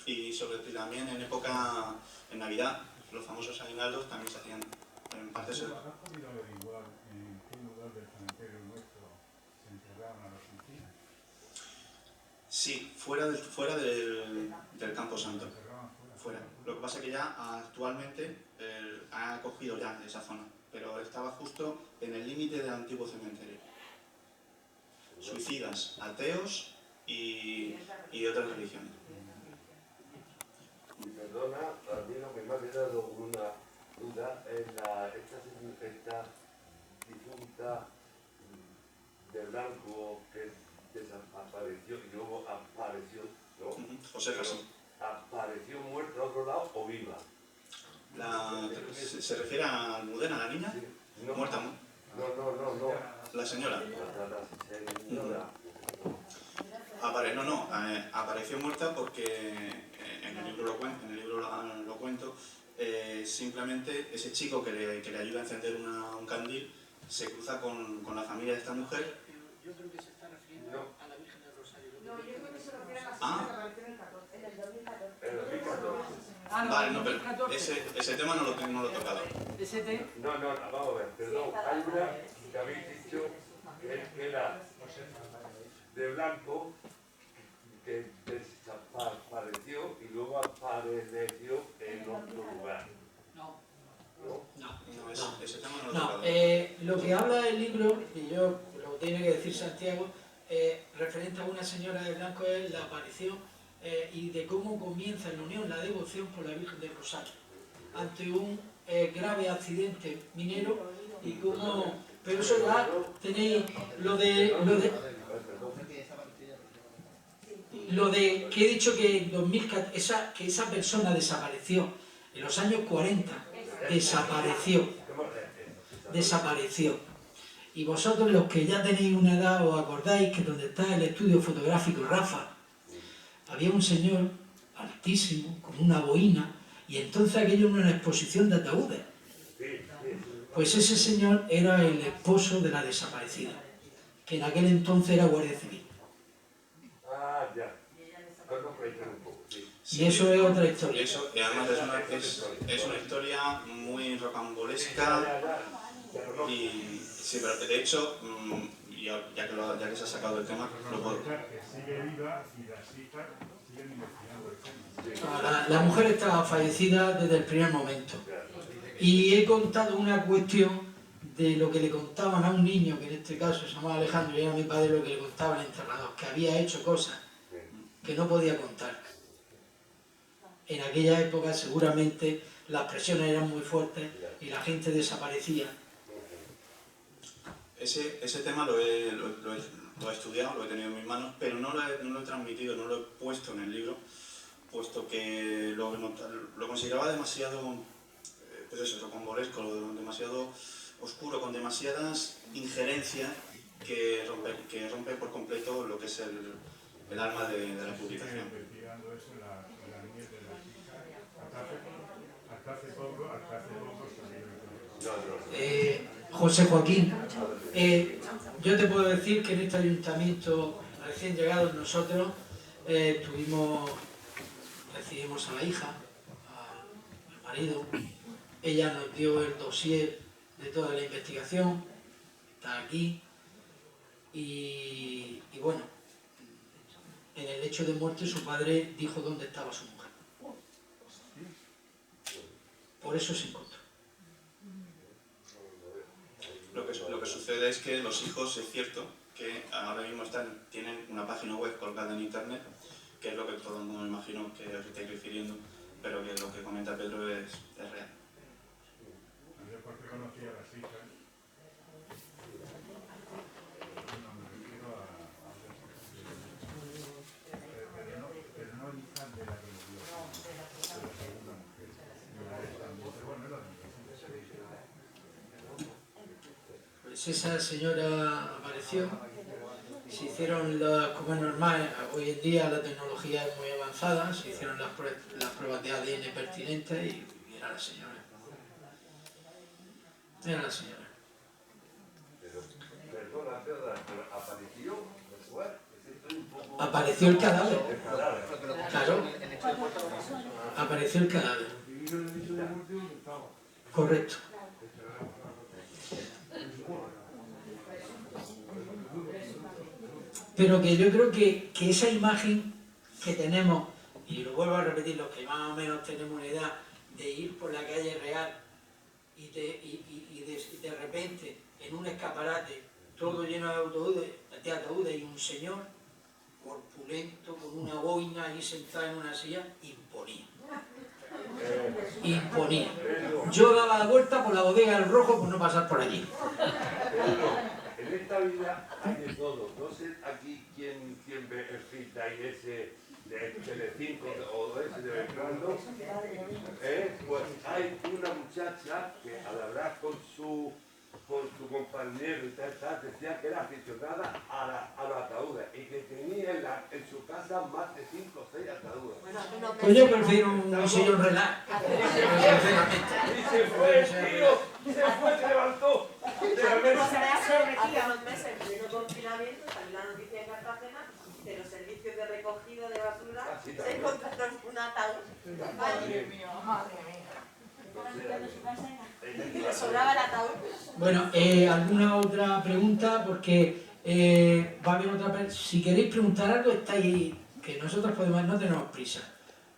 Y también en Navidad, los famosos aguinaldos también se hacían en parte. ¿Has podido averiguar en qué lugar del cementerio nuestro se enterraron a los ancianos? Sí, fuera del Campo Santo. Fuera. Lo que pasa es que ya actualmente ha acogido ya esa zona, pero estaba justo en el límite del antiguo cementerio. Suicidas, ateos y otras religiones. Y perdona, a mí lo que me ha quedado una duda es esta difunta de blanco que desapareció y luego apareció, ¿no? José Jasón. ¿Apareció muerta a otro lado o viva? ¿Se refiere a Almudena, la niña? Sí. No, Muerta, ¿no? No. La señora. La señora. Apareció muerta porque en el libro lo cuento, simplemente ese chico que le ayuda a encender un candil se cruza con la familia de esta mujer. Yo creo que se está refiriendo a la Virgen del Rosario. No, yo creo que se refiere a la señora que apareció en el 2014. En el 2014. Vale, no, pero ese tema no lo he tocado. No, vamos a ver, perdón. Hay una que habéis dicho que era de blanco, que desapareció y luego apareció en otro lugar. Ese tema no lo he tocado. Lo que habla el libro, y yo lo tiene que decir Santiago, referente a una señora de blanco, es la aparición y de cómo comienza en la unión la devoción por la Virgen del Rosario ante un grave accidente minero y cómo... Pero eso ya tenéis lo de que he dicho que en 2014, que esa persona desapareció en los años 40, desapareció. Y vosotros, los que ya tenéis una edad, os acordáis que donde está el estudio fotográfico Rafa, había un señor altísimo, con una boina, y entonces aquello era una exposición de ataúdes. Pues ese señor era el esposo de la desaparecida, que en aquel entonces era guardia civil. Ya. Un poco, sí. Y eso es otra historia. Y además es una historia muy rocambolesca. Y sí, pero de hecho, ya que se ha sacado el tema, lo puedo... Que sigue viva y las hijas siguen investigando el tema. La mujer estaba fallecida desde el primer momento. Y he contado una cuestión de lo que le contaban a un niño, que en este caso se llamaba Alejandro, y era mi padre, lo que le contaba el enterrador, que había hecho cosas que no podía contar. En aquella época seguramente las presiones eran muy fuertes y la gente desaparecía. Ese tema lo he estudiado, lo he tenido en mis manos, pero no lo he transmitido, no lo he puesto en el libro, puesto que lo consideraba demasiado, pues eso, rocambolesco, demasiado oscuro, con demasiadas injerencias que rompe por completo lo que es el alma de la publicación. Investigando eso en la niñez de las hijas. Hasta hace poco salió. José Joaquín, yo te puedo decir que en este ayuntamiento recién llegados nosotros recibimos a la hija, al marido, ella nos dio el dossier de toda la investigación, está aquí, y bueno, en el hecho de muerte su padre dijo dónde estaba su mujer. Por eso se encontró. Lo que sucede es que los hijos, es cierto, que ahora mismo tienen una página web colgada en internet, que es lo que todo el mundo me imagino que os estáis refiriendo, pero que lo que comenta Pedro es real. ¿Por qué conocía a las hijas? No me refiero a Pues esa señora apareció, se hicieron como es normal, hoy en día la tecnología es muy avanzada, se hicieron las pruebas de ADN pertinentes y era la señora. Era la señora. Pero, perdona, pero apareció después. Apareció el cadáver. El cadáver. Claro. Apareció el cadáver. Correcto. Pero que yo creo que esa imagen que tenemos, y lo vuelvo a repetir, los que más o menos tenemos una edad, de ir por la calle real y de repente en un escaparate todo lleno de ataúdes y un señor corpulento con una boina ahí sentado en una silla, imponía. Imponía. Yo daba la vuelta por la bodega del Rojo por no pasar por allí. En esta vida hay de todo. No sé aquí quién ve el filtro y ese de Telecinco o ese de Belgrano. Pues hay una muchacha que al hablar con su compañero y tal, decía que era aficionada a los ataúdes y que tenía en su casa más de 5 o 6 ataúdes. Pues yo prefiero un sillón relax. Y se fue, tío, se levantó. Hace unos meses, en pleno confinamiento, salió la noticia en Cartagena de los servicios de recogida de basura, se encontraron un ataúd. Madre mía, madre mía. Y le sobraba el ataúd. Bueno, ¿alguna otra pregunta? Porque va a haber otra. Si queréis preguntar algo, estáis ahí, que nosotros podemos, no tenemos prisa.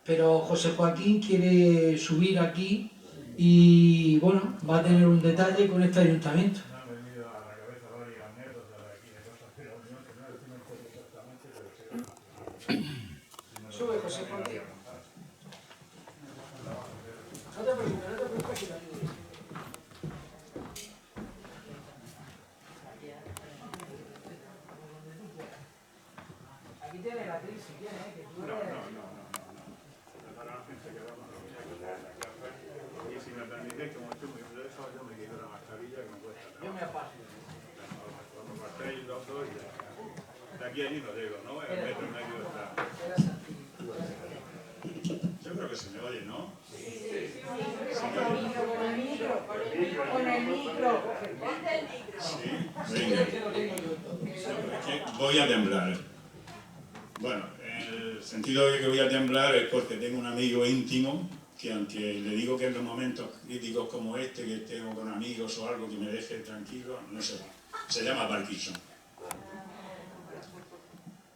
Pero José Joaquín quiere subir aquí y, bueno, va a tener un detalle con este ayuntamiento. Me han venido a la cabeza varias anécdotas de aquí, de cosas de la Unión, que no decimos exactamente, pero sí. Sube, José Joaquín. No te preocupes, no te preocupes que te ayudo. Aquí tienes la actriz si quieres, que tú Y si me permitís, como estoy muy lejos, yo me quito la mascarilla que me cuesta trabajo. Yo me apaso. Vamos a hacer el doctor y de aquí a allí no llego, ¿no? El metro y medio está. Yo creo que se me oye, ¿no? Sí. Con el micro. Ponte el micro. Sí, venga. Es que voy a temblar. Bueno, el sentido de que voy a temblar es porque tengo un amigo íntimo que, aunque le digo que en los momentos críticos como este, que tengo con amigos o algo que me deje tranquilo, no se va. Se llama Parkinson.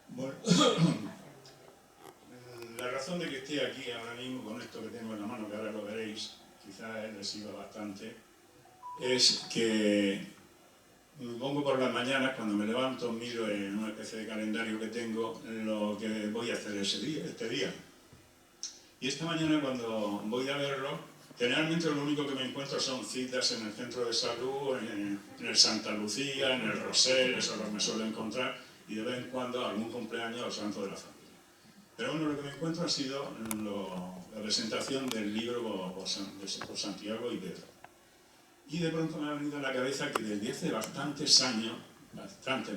Bueno, la razón de que esté aquí ahora mismo con esto que tengo en la mano, que ahora lo veréis, quizás les sirva bastante, es que me pongo por las mañanas, cuando me levanto, miro en una especie de calendario que tengo lo que voy a hacer este día. Y esta mañana, cuando voy a verlo, generalmente lo único que me encuentro son citas en el centro de salud, en el Santa Lucía, en el Rosell, eso es lo que me suelo encontrar, y de vez en cuando algún cumpleaños o santo de la familia. Pero bueno, lo que me encuentro ha sido la presentación del libro por Santiago y Pedro. Y de pronto me ha venido a la cabeza que desde hace bastantes años, bastante,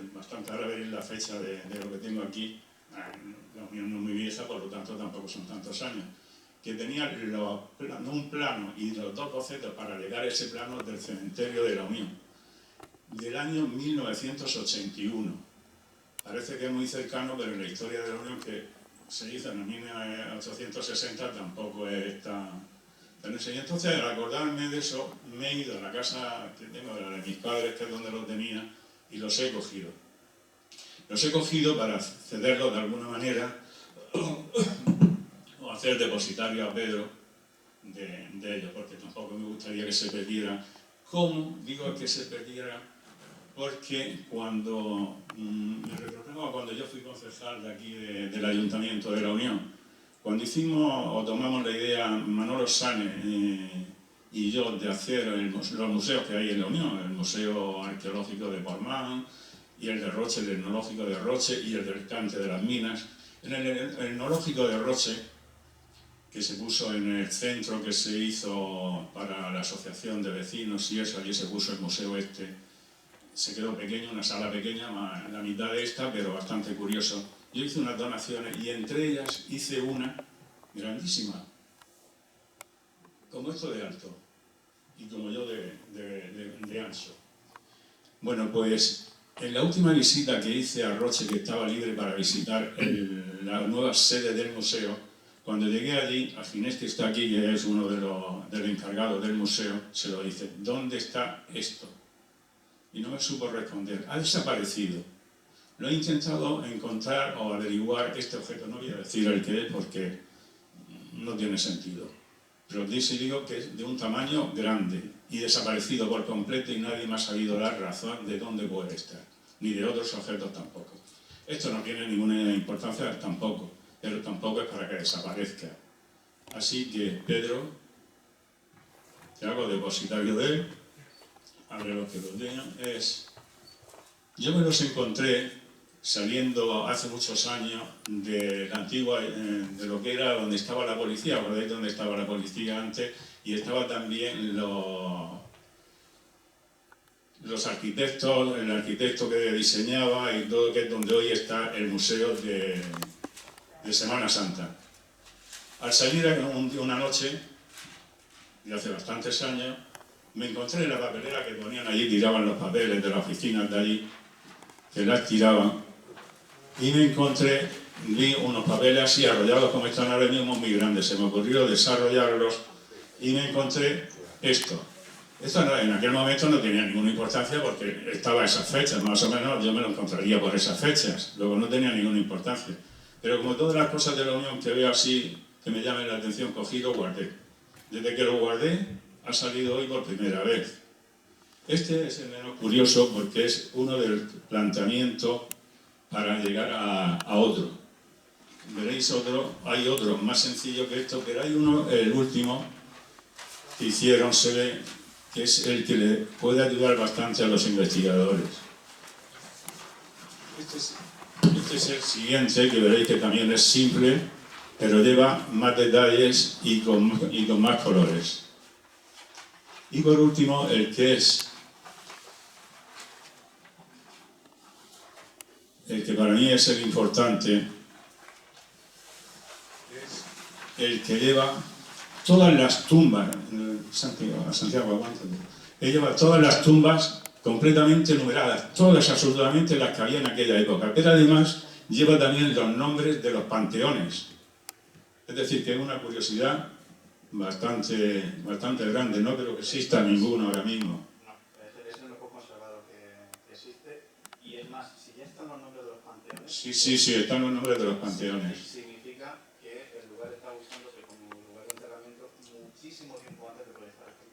ahora veréis la fecha de lo que tengo aquí, la Unión no es muy vieja, por lo tanto tampoco son tantos años, que tenía un plano y los dos bocetos para legar ese plano del cementerio de la Unión, del año 1981. Parece que es muy cercano, pero en la historia de la Unión que se hizo en el 1860 tampoco es tan... Y entonces, al acordarme de eso, me he ido a la casa que tengo de mis padres, que es donde los tenía, y los he cogido. Los he cogido para cederlos de alguna manera o hacer depositario a Pedro de ellos, porque tampoco me gustaría que se perdiera. ¿Cómo digo que se perdiera? Porque cuando me retrotraigo cuando yo fui concejal de aquí del Ayuntamiento de la Unión, cuando hicimos o tomamos la idea Manolo Sane y yo de hacer los museos que hay en la Unión, el Museo Arqueológico de Portmán y el de Roche, el etnológico de Roche y el del Cante de las Minas. En el etnológico de Roche, que se puso en el centro que se hizo para la asociación de vecinos y eso, allí se puso el museo este, se quedó pequeño, una sala pequeña, la mitad de esta, pero bastante curioso. Yo hice unas donaciones y entre ellas hice una grandísima, como esto de alto y como yo de ancho. Bueno, pues en la última visita que hice a Roche, que estaba libre para visitar la nueva sede del museo, cuando llegué allí, a Ginés, que está aquí, que es uno de los encargados del museo, se lo dice: ¿dónde está esto? Y no me supo responder. Ha desaparecido. Lo he intentado encontrar o averiguar este objeto. No voy a decir el que es porque no tiene sentido. Pero sí digo que es de un tamaño grande y desaparecido por completo y nadie me ha sabido dar razón de dónde puede estar. Ni de otros objetos tampoco. Esto no tiene ninguna importancia tampoco, pero tampoco es para que desaparezca. Así que, Pedro, te hago depositario de él. Abre lo que lo tengo. Yo me los encontré saliendo hace muchos años de la antigua, de lo que era donde estaba la policía, por ahí donde estaba la policía antes, y estaba también los arquitectos, el arquitecto que diseñaba y todo, que es donde hoy está el museo de Semana Santa. Al salir una noche, de hace bastantes años, me encontré en la papelera que ponían allí, tiraban los papeles de las oficinas de allí, que las tiraban, y me encontré, vi unos papeles así arrollados como están ahora mismo, muy grandes. Se me ocurrió desarrollarlos y me encontré esto. Esto en aquel momento no tenía ninguna importancia porque estaba a esas fechas, más o menos yo me lo encontraría por esas fechas, luego no tenía ninguna importancia. Pero como todas las cosas de la Unión que veo así, que me llamen la atención, cogí y lo guardé. Desde que lo guardé, ha salido hoy por primera vez. Este es el menos curioso porque es uno del planteamiento para llegar a otro. Veréis otro, hay otro más sencillo que esto, pero hay uno, el último, que hicieron, se ve, que es el que le puede ayudar bastante a los investigadores. Este es el siguiente, que veréis que también es simple, pero lleva más detalles y con más colores. Y por último, el que para mí es el importante, es el que lleva todas las tumbas, Santiago, aguántate. Él lleva todas las tumbas completamente numeradas, todas absolutamente las que había en aquella época, pero además lleva también los nombres de los panteones. Es decir, que es una curiosidad bastante grande, no creo que exista ninguno ahora mismo. No, es el mejor conservado que existe, y es más, si ya están los nombres de los panteones... Sí, están los nombres de los panteones. Significa que el lugar está usándose como lugar de enterramiento muchísimo tiempo antes de poder estar aquí.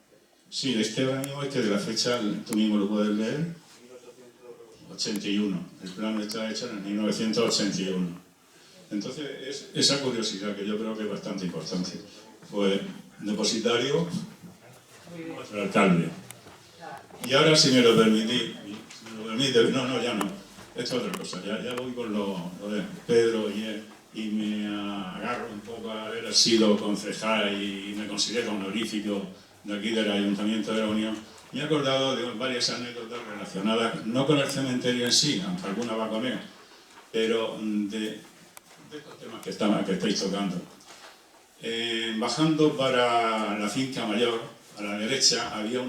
Sí, este ahora mismo, de la fecha, tú mismo lo puedes leer, 81. El plano está hecho en el 1981. Entonces, esa curiosidad que yo creo que es bastante importante. Pues, depositario, el alcalde. Y ahora, si me lo permitís, no, ya no. Esto es otra cosa, ya voy con lo de Pedro y me agarro un poco a haber sido concejal y me considero honorífico de aquí del Ayuntamiento de la Unión. Me he acordado de varias anécdotas relacionadas, no con el cementerio en sí, aunque alguna va con él, pero de estos temas que estáis tocando. Bajando para la finca mayor, a la derecha, había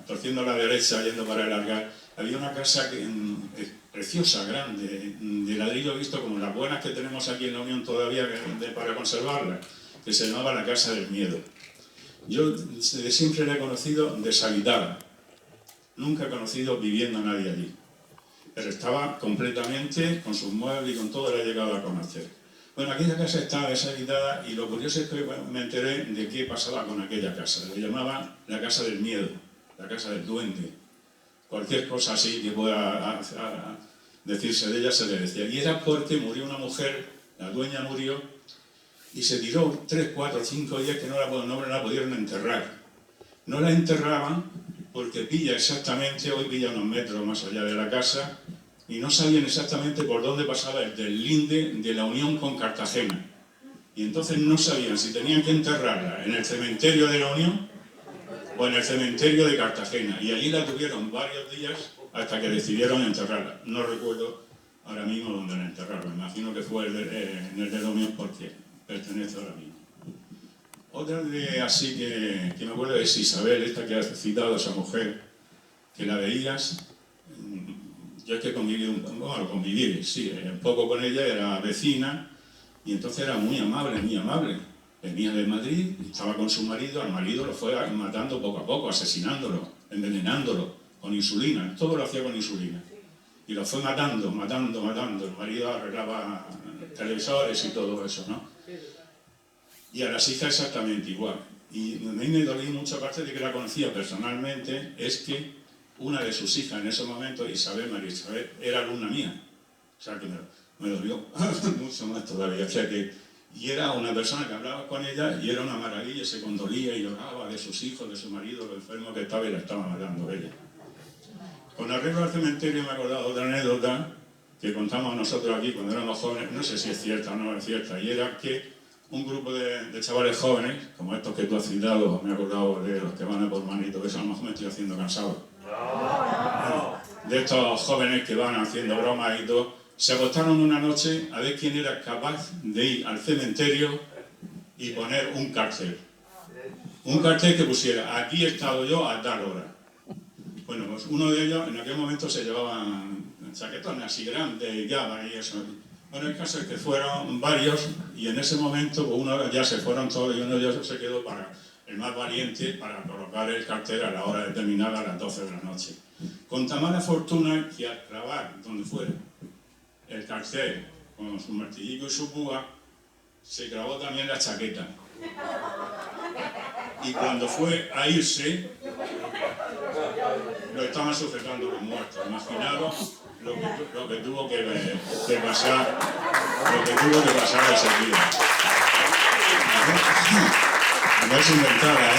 torciendo a la derecha, yendo para el Algar, había una casa preciosa, grande, de ladrillo visto como las buenas que tenemos aquí en la Unión todavía para conservarlas, que se llamaba la Casa del Miedo. Yo desde siempre la he conocido deshabitada, nunca he conocido viviendo a nadie allí, pero estaba completamente con sus muebles y con todo, la he llegado a conocer. Bueno, aquella casa estaba deshabitada y lo curioso es que me enteré de qué pasaba con aquella casa. Le llamaban la Casa del Miedo, la Casa del Duende. Cualquier cosa así que pueda decirse de ella se le decía. Y era porque murió una mujer, la dueña murió, y se tiró 3, 4, 5 días que no la pudieron enterrar. No la enterraban porque hoy pilla unos metros más allá de la casa, y no sabían exactamente por dónde pasaba el deslinde de la Unión con Cartagena. Y entonces no sabían si tenían que enterrarla en el cementerio de la Unión o en el cementerio de Cartagena. Y allí la tuvieron varios días hasta que decidieron enterrarla. No recuerdo ahora mismo dónde la enterraron. Me imagino que fue en el de Domios porque pertenece ahora mismo. Otra de así que me acuerdo es Isabel, esta que has citado, esa mujer, que la veías. Yo es que conviví un poco con ella, era vecina, y entonces era muy amable, muy amable. Venía de Madrid, estaba con su marido, al marido lo fue matando poco a poco, asesinándolo, envenenándolo, con insulina, todo lo hacía con insulina. Y lo fue matando. El marido arreglaba televisores y todo eso, ¿no? Y a las hijas exactamente igual. Y a mí me dolía mucho, aparte de que la conocía personalmente, es que una de sus hijas en ese momento, María Isabel, era alumna mía. O sea que me dolió mucho más todavía. O sea que, y era una persona que hablaba con ella y era una maravilla, se condolía y lloraba de sus hijos, de su marido, lo enfermo que estaba y la estaba matando ella. Con arreglo al cementerio me he acordado de otra anécdota que contamos nosotros aquí cuando éramos jóvenes, no sé si es cierta o no es cierta, y era que un grupo de chavales jóvenes, como estos que tú has citado, me he acordado de los que van a por manito, eso a lo mejor me estoy haciendo cansado. De estos jóvenes que van haciendo bromas y todo, se acostaron una noche a ver quién era capaz de ir al cementerio y poner un cartel. Un cartel que pusiera, aquí he estado yo a tal hora. Bueno, pues uno de ellos en aquel momento se llevaban chaquetones así grandes, llamas y eso. Bueno, el caso es que fueron varios y en ese momento pues uno ya se fueron todos y uno ya se quedó para el más valiente para colocar el cartel a la hora determinada, a las 12 de la noche. Con tan mala fortuna que al clavar donde fuera el cartel con su martillito y su púa, se clavó también la chaqueta. Y cuando fue a irse, lo estaban sujetando los muertos. Imaginaros lo que tuvo que pasar ese día. No es inventada,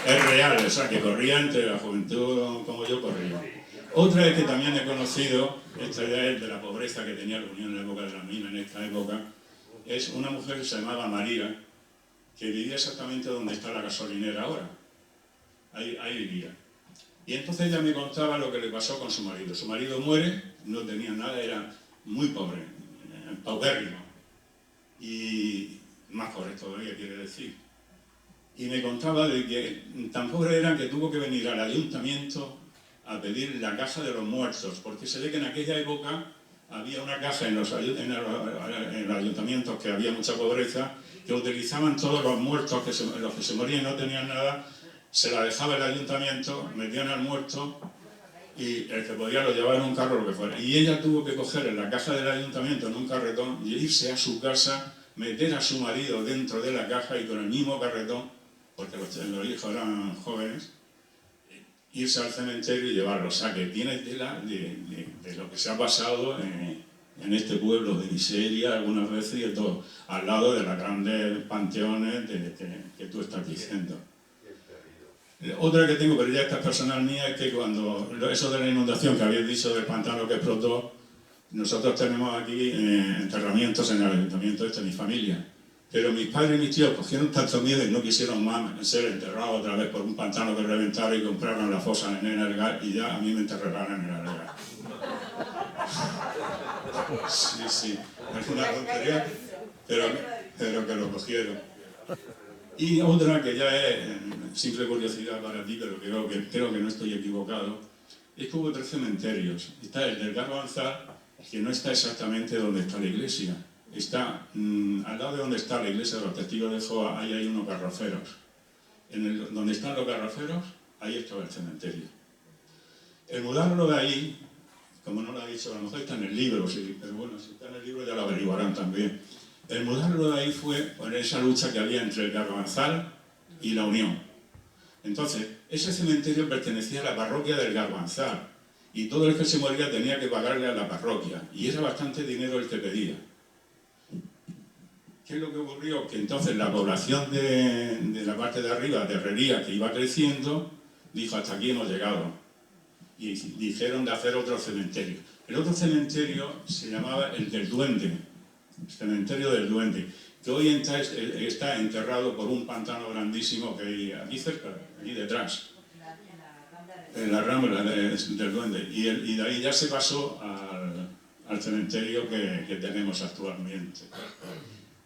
es real, o sea, que corría entre la juventud como yo corría. Otra es que también he conocido, esta ya es de la pobreza que tenía la Unión en la época de la mina, en esta época, es una mujer que se llamaba María, que vivía exactamente donde está la gasolinera ahora. Ahí vivía. Y entonces ella me contaba lo que le pasó con su marido. Su marido muere, no tenía nada, era muy pobre, paupérrimo. Y más pobre todavía, quiere decir. Y me contaba de que tan pobre era que tuvo que venir al ayuntamiento a pedir la caja de los muertos, porque se ve que en aquella época había una caja en los ayuntamientos que había mucha pobreza, que utilizaban todos los muertos, los que se morían y no tenían nada, se la dejaba el ayuntamiento, metían al muerto y el que podía lo llevaba en un carro, lo que fuera. Y ella tuvo que coger en la caja del ayuntamiento en un carretón y irse a su casa, meter a su marido dentro de la caja y con el mismo carretón, porque los hijos eran jóvenes, irse al cementerio y llevarlo. O sea, que tiene tela de lo que se ha pasado en este pueblo de miseria algunas veces y de todo, al lado de las grandes panteones que tú estás diciendo. Otra que tengo, pero ya esta es personal mía, es que cuando eso de la inundación que habéis dicho del pantano que explotó, nosotros tenemos aquí enterramientos en el ayuntamiento de mi familia. Pero mis padres y mis tíos cogieron tanto miedo y no quisieron más ser enterrados otra vez por un pantano que reventara y compraron la fosa en el Algar y ya a mí me enterraron en el Algar. Sí, es una tontería, pero que lo cogieron. Y otra que ya es simple curiosidad para ti, pero creo que no estoy equivocado, es que hubo 3 cementerios. Está el del Garbanzal, que no está exactamente donde está la iglesia. Está al lado de donde está la iglesia de los testigos de Jehová, ahí hay unos garroferos. Donde están los garroferos, ahí está el cementerio. El mudarlo de ahí, como no lo ha dicho, a lo mejor está en el libro, sí, pero bueno, si está en el libro ya lo averiguarán también. El mudarlo de ahí fue por esa lucha que había entre el Garbanzal y la Unión. Entonces, ese cementerio pertenecía a la parroquia del Garbanzal y todo el que se moría tenía que pagarle a la parroquia y era bastante dinero el que pedía. ¿Qué es lo que ocurrió? Que entonces la población de la parte de arriba, de Herrería, que iba creciendo, dijo, hasta aquí hemos llegado. Y dijeron de hacer otro cementerio. El otro cementerio se llamaba el del Duende, el cementerio del Duende. que hoy está enterrado por un pantano grandísimo que hay aquí cerca, aquí detrás, en la Rambla del Duende, y de ahí ya se pasó al cementerio que tenemos actualmente.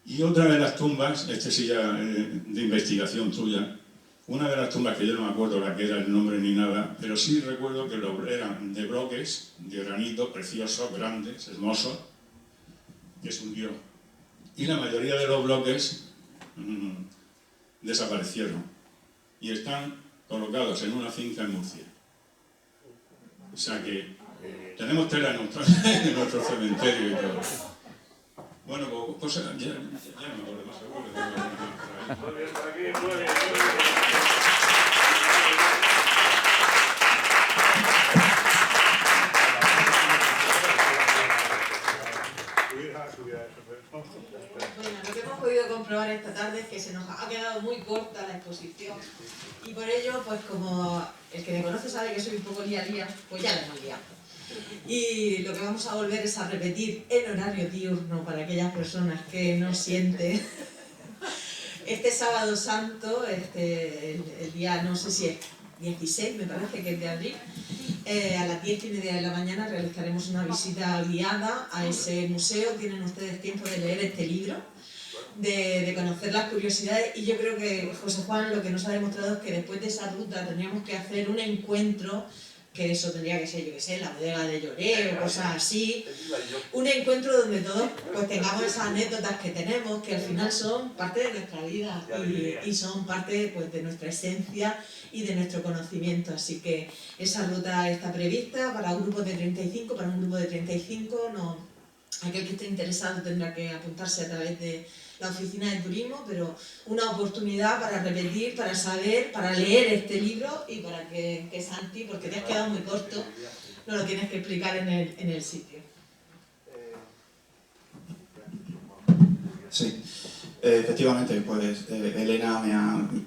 Y otra de las tumbas, este sí ya de investigación tuya, una de las tumbas que yo no me acuerdo la que era el nombre ni nada, pero sí recuerdo que eran de bloques, de granito, preciosos, grandes, hermosos, que se hundió. Y la mayoría de los bloques desaparecieron y están colocados en una finca en Murcia. O sea que tenemos tela en nuestro cementerio y todo. Bueno, pues cosas, ya no me acuerdo más seguro. Muy bien, por aquí, muy bien. Bueno, lo que hemos podido comprobar esta tarde es que se nos ha quedado muy corta la exposición y por ello, pues como el que me conoce sabe que soy un poco lía, pues ya la hemos liado. Y lo que vamos a volver es a repetir en horario diurno para aquellas personas que no sienten. Este sábado santo, el día, no sé si es 16, me parece que es de abril, a las 10:30 de la mañana realizaremos una visita guiada a ese museo. Tienen ustedes tiempo de leer este libro, de conocer las curiosidades, y yo creo que José Juan lo que nos ha demostrado es que después de esa ruta tendríamos que hacer un encuentro, que eso tendría que ser, yo que sé, la bodega de Lloré o cosas así, un encuentro donde todos pues tengamos esas anécdotas que tenemos, que al final son parte de nuestra vida y son parte pues de nuestra esencia y de nuestro conocimiento. Así que esa ruta está prevista para un grupo de 35, para un grupo de 35, no, aquel que esté interesado tendrá que apuntarse a través de la oficina de turismo, pero una oportunidad para repetir, para saber, para leer este libro y para que Santi, porque te has quedado muy corto, no lo tienes que explicar en el sitio. Sí, efectivamente, pues Elena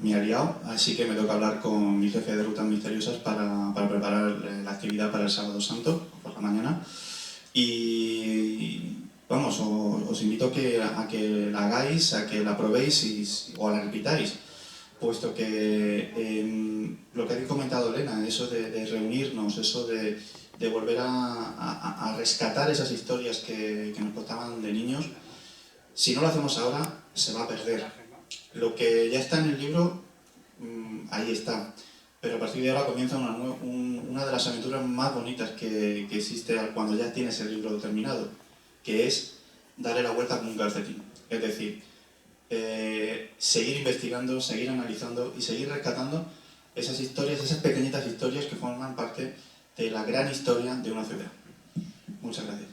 me ha liado, así que me toca hablar con mi jefe de rutas misteriosas para preparar la actividad para el sábado santo, por la mañana. Y vamos, os invito a que la hagáis, a que la probéis o la repitáis, puesto que lo que habéis comentado, Elena, eso de reunirnos, eso de volver a rescatar esas historias que nos contaban de niños, si no lo hacemos ahora, se va a perder. Lo que ya está en el libro, ahí está. Pero a partir de ahora comienza una de las aventuras más bonitas que existe cuando ya tienes el libro terminado, que es darle la vuelta con un calcetín. Es decir, seguir investigando, seguir analizando y seguir rescatando esas historias, esas pequeñitas historias que forman parte de la gran historia de una ciudad. Muchas gracias.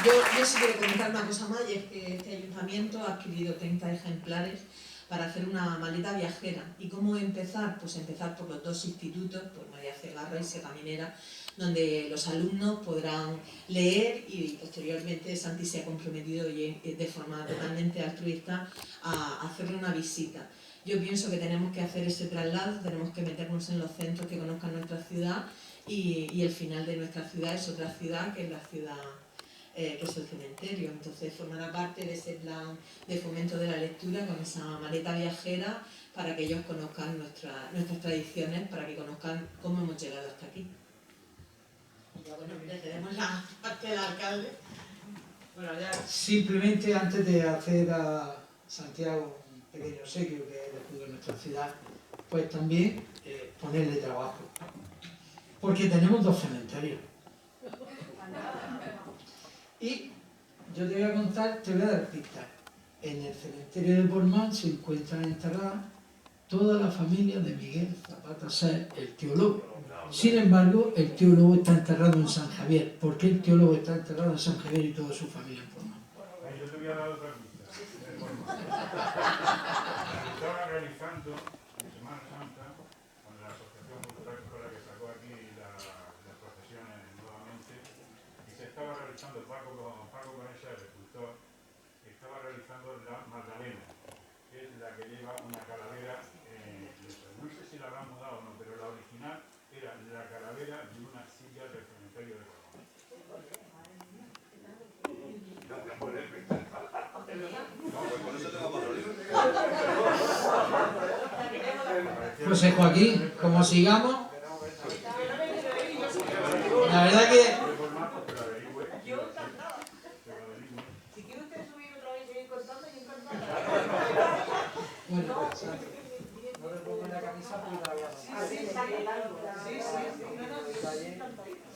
Yo sí quiero comentar una cosa más, y es que este ayuntamiento ha adquirido 30 ejemplares para hacer una maleta viajera. ¿Y cómo empezar? Pues empezar por los dos institutos, por María Cegarra y Sierra Minera, donde los alumnos podrán leer, y posteriormente Santi se ha comprometido de forma totalmente altruista a hacerle una visita. Yo pienso que tenemos que hacer ese traslado, tenemos que meternos en los centros que conozcan nuestra ciudad, y el final de nuestra ciudad es otra ciudad, que es la ciudad que es el cementerio. Entonces formará parte de ese plan de fomento de la lectura con esa maleta viajera para que ellos conozcan nuestras tradiciones, para que conozcan cómo hemos llegado hasta aquí. Y ya bueno, le cedemos la parte del alcalde. Bueno, ya simplemente antes de hacer a Santiago un pequeño obsequio, que es el escudo de nuestra ciudad, pues también ponerle trabajo. Porque tenemos dos cementerios. Y yo te voy a contar, te voy a dar pistas. En el cementerio de Portmán se encuentran enterradas toda la familia de Miguel Zapata Sáez, el teólogo. Sin embargo, el teólogo está enterrado en San Javier. ¿Por qué el teólogo está enterrado en San Javier y toda su familia en Portmán? Yo te voy a dar otra pista. Estaba realizando en Semana Santa, con la Asociación Cultural Escolar que sacó aquí las procesiones nuevamente, y se estaba realizando Paco Conesa, el escultor, estaba realizando la Magdalena, que es la que lleva una calavera, no sé si la habrán mudado o no, pero la original era la calavera de una silla del cementerio de Portmán. José Joaquín, como sigamos, la verdad que... Yo encantada. Si quiere usted subir otra vez y seguir contando, yo encantada. Bueno, no le pongo la camisa porque la voy a pasar.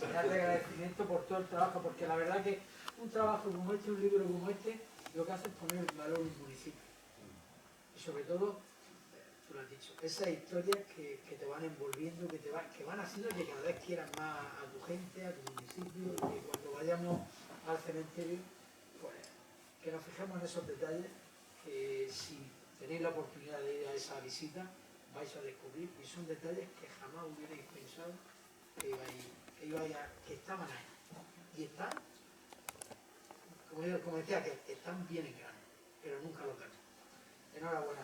Señal de agradecimiento por todo el trabajo, porque la verdad que un trabajo como este, un libro como este, lo que hace es poner en valor un municipio. Y sobre todo, tú lo has dicho, esas historias que te van envolviendo, que van haciendo que cada vez quieras más a tu gente, a tu municipio, y que cuando vayamos al cementerio, pues que nos fijemos en esos detalles, que si tenéis la oportunidad de ir a esa visita, vais a descubrir, y son detalles que jamás hubierais pensado que estaban ahí. Y están, como decía, que están bien en grano, pero nunca lo cambian. Enhorabuena.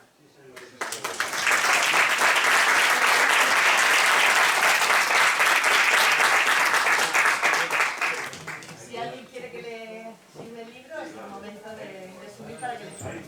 Si alguien quiere que le firme el libro, es el momento de subir para que le firme.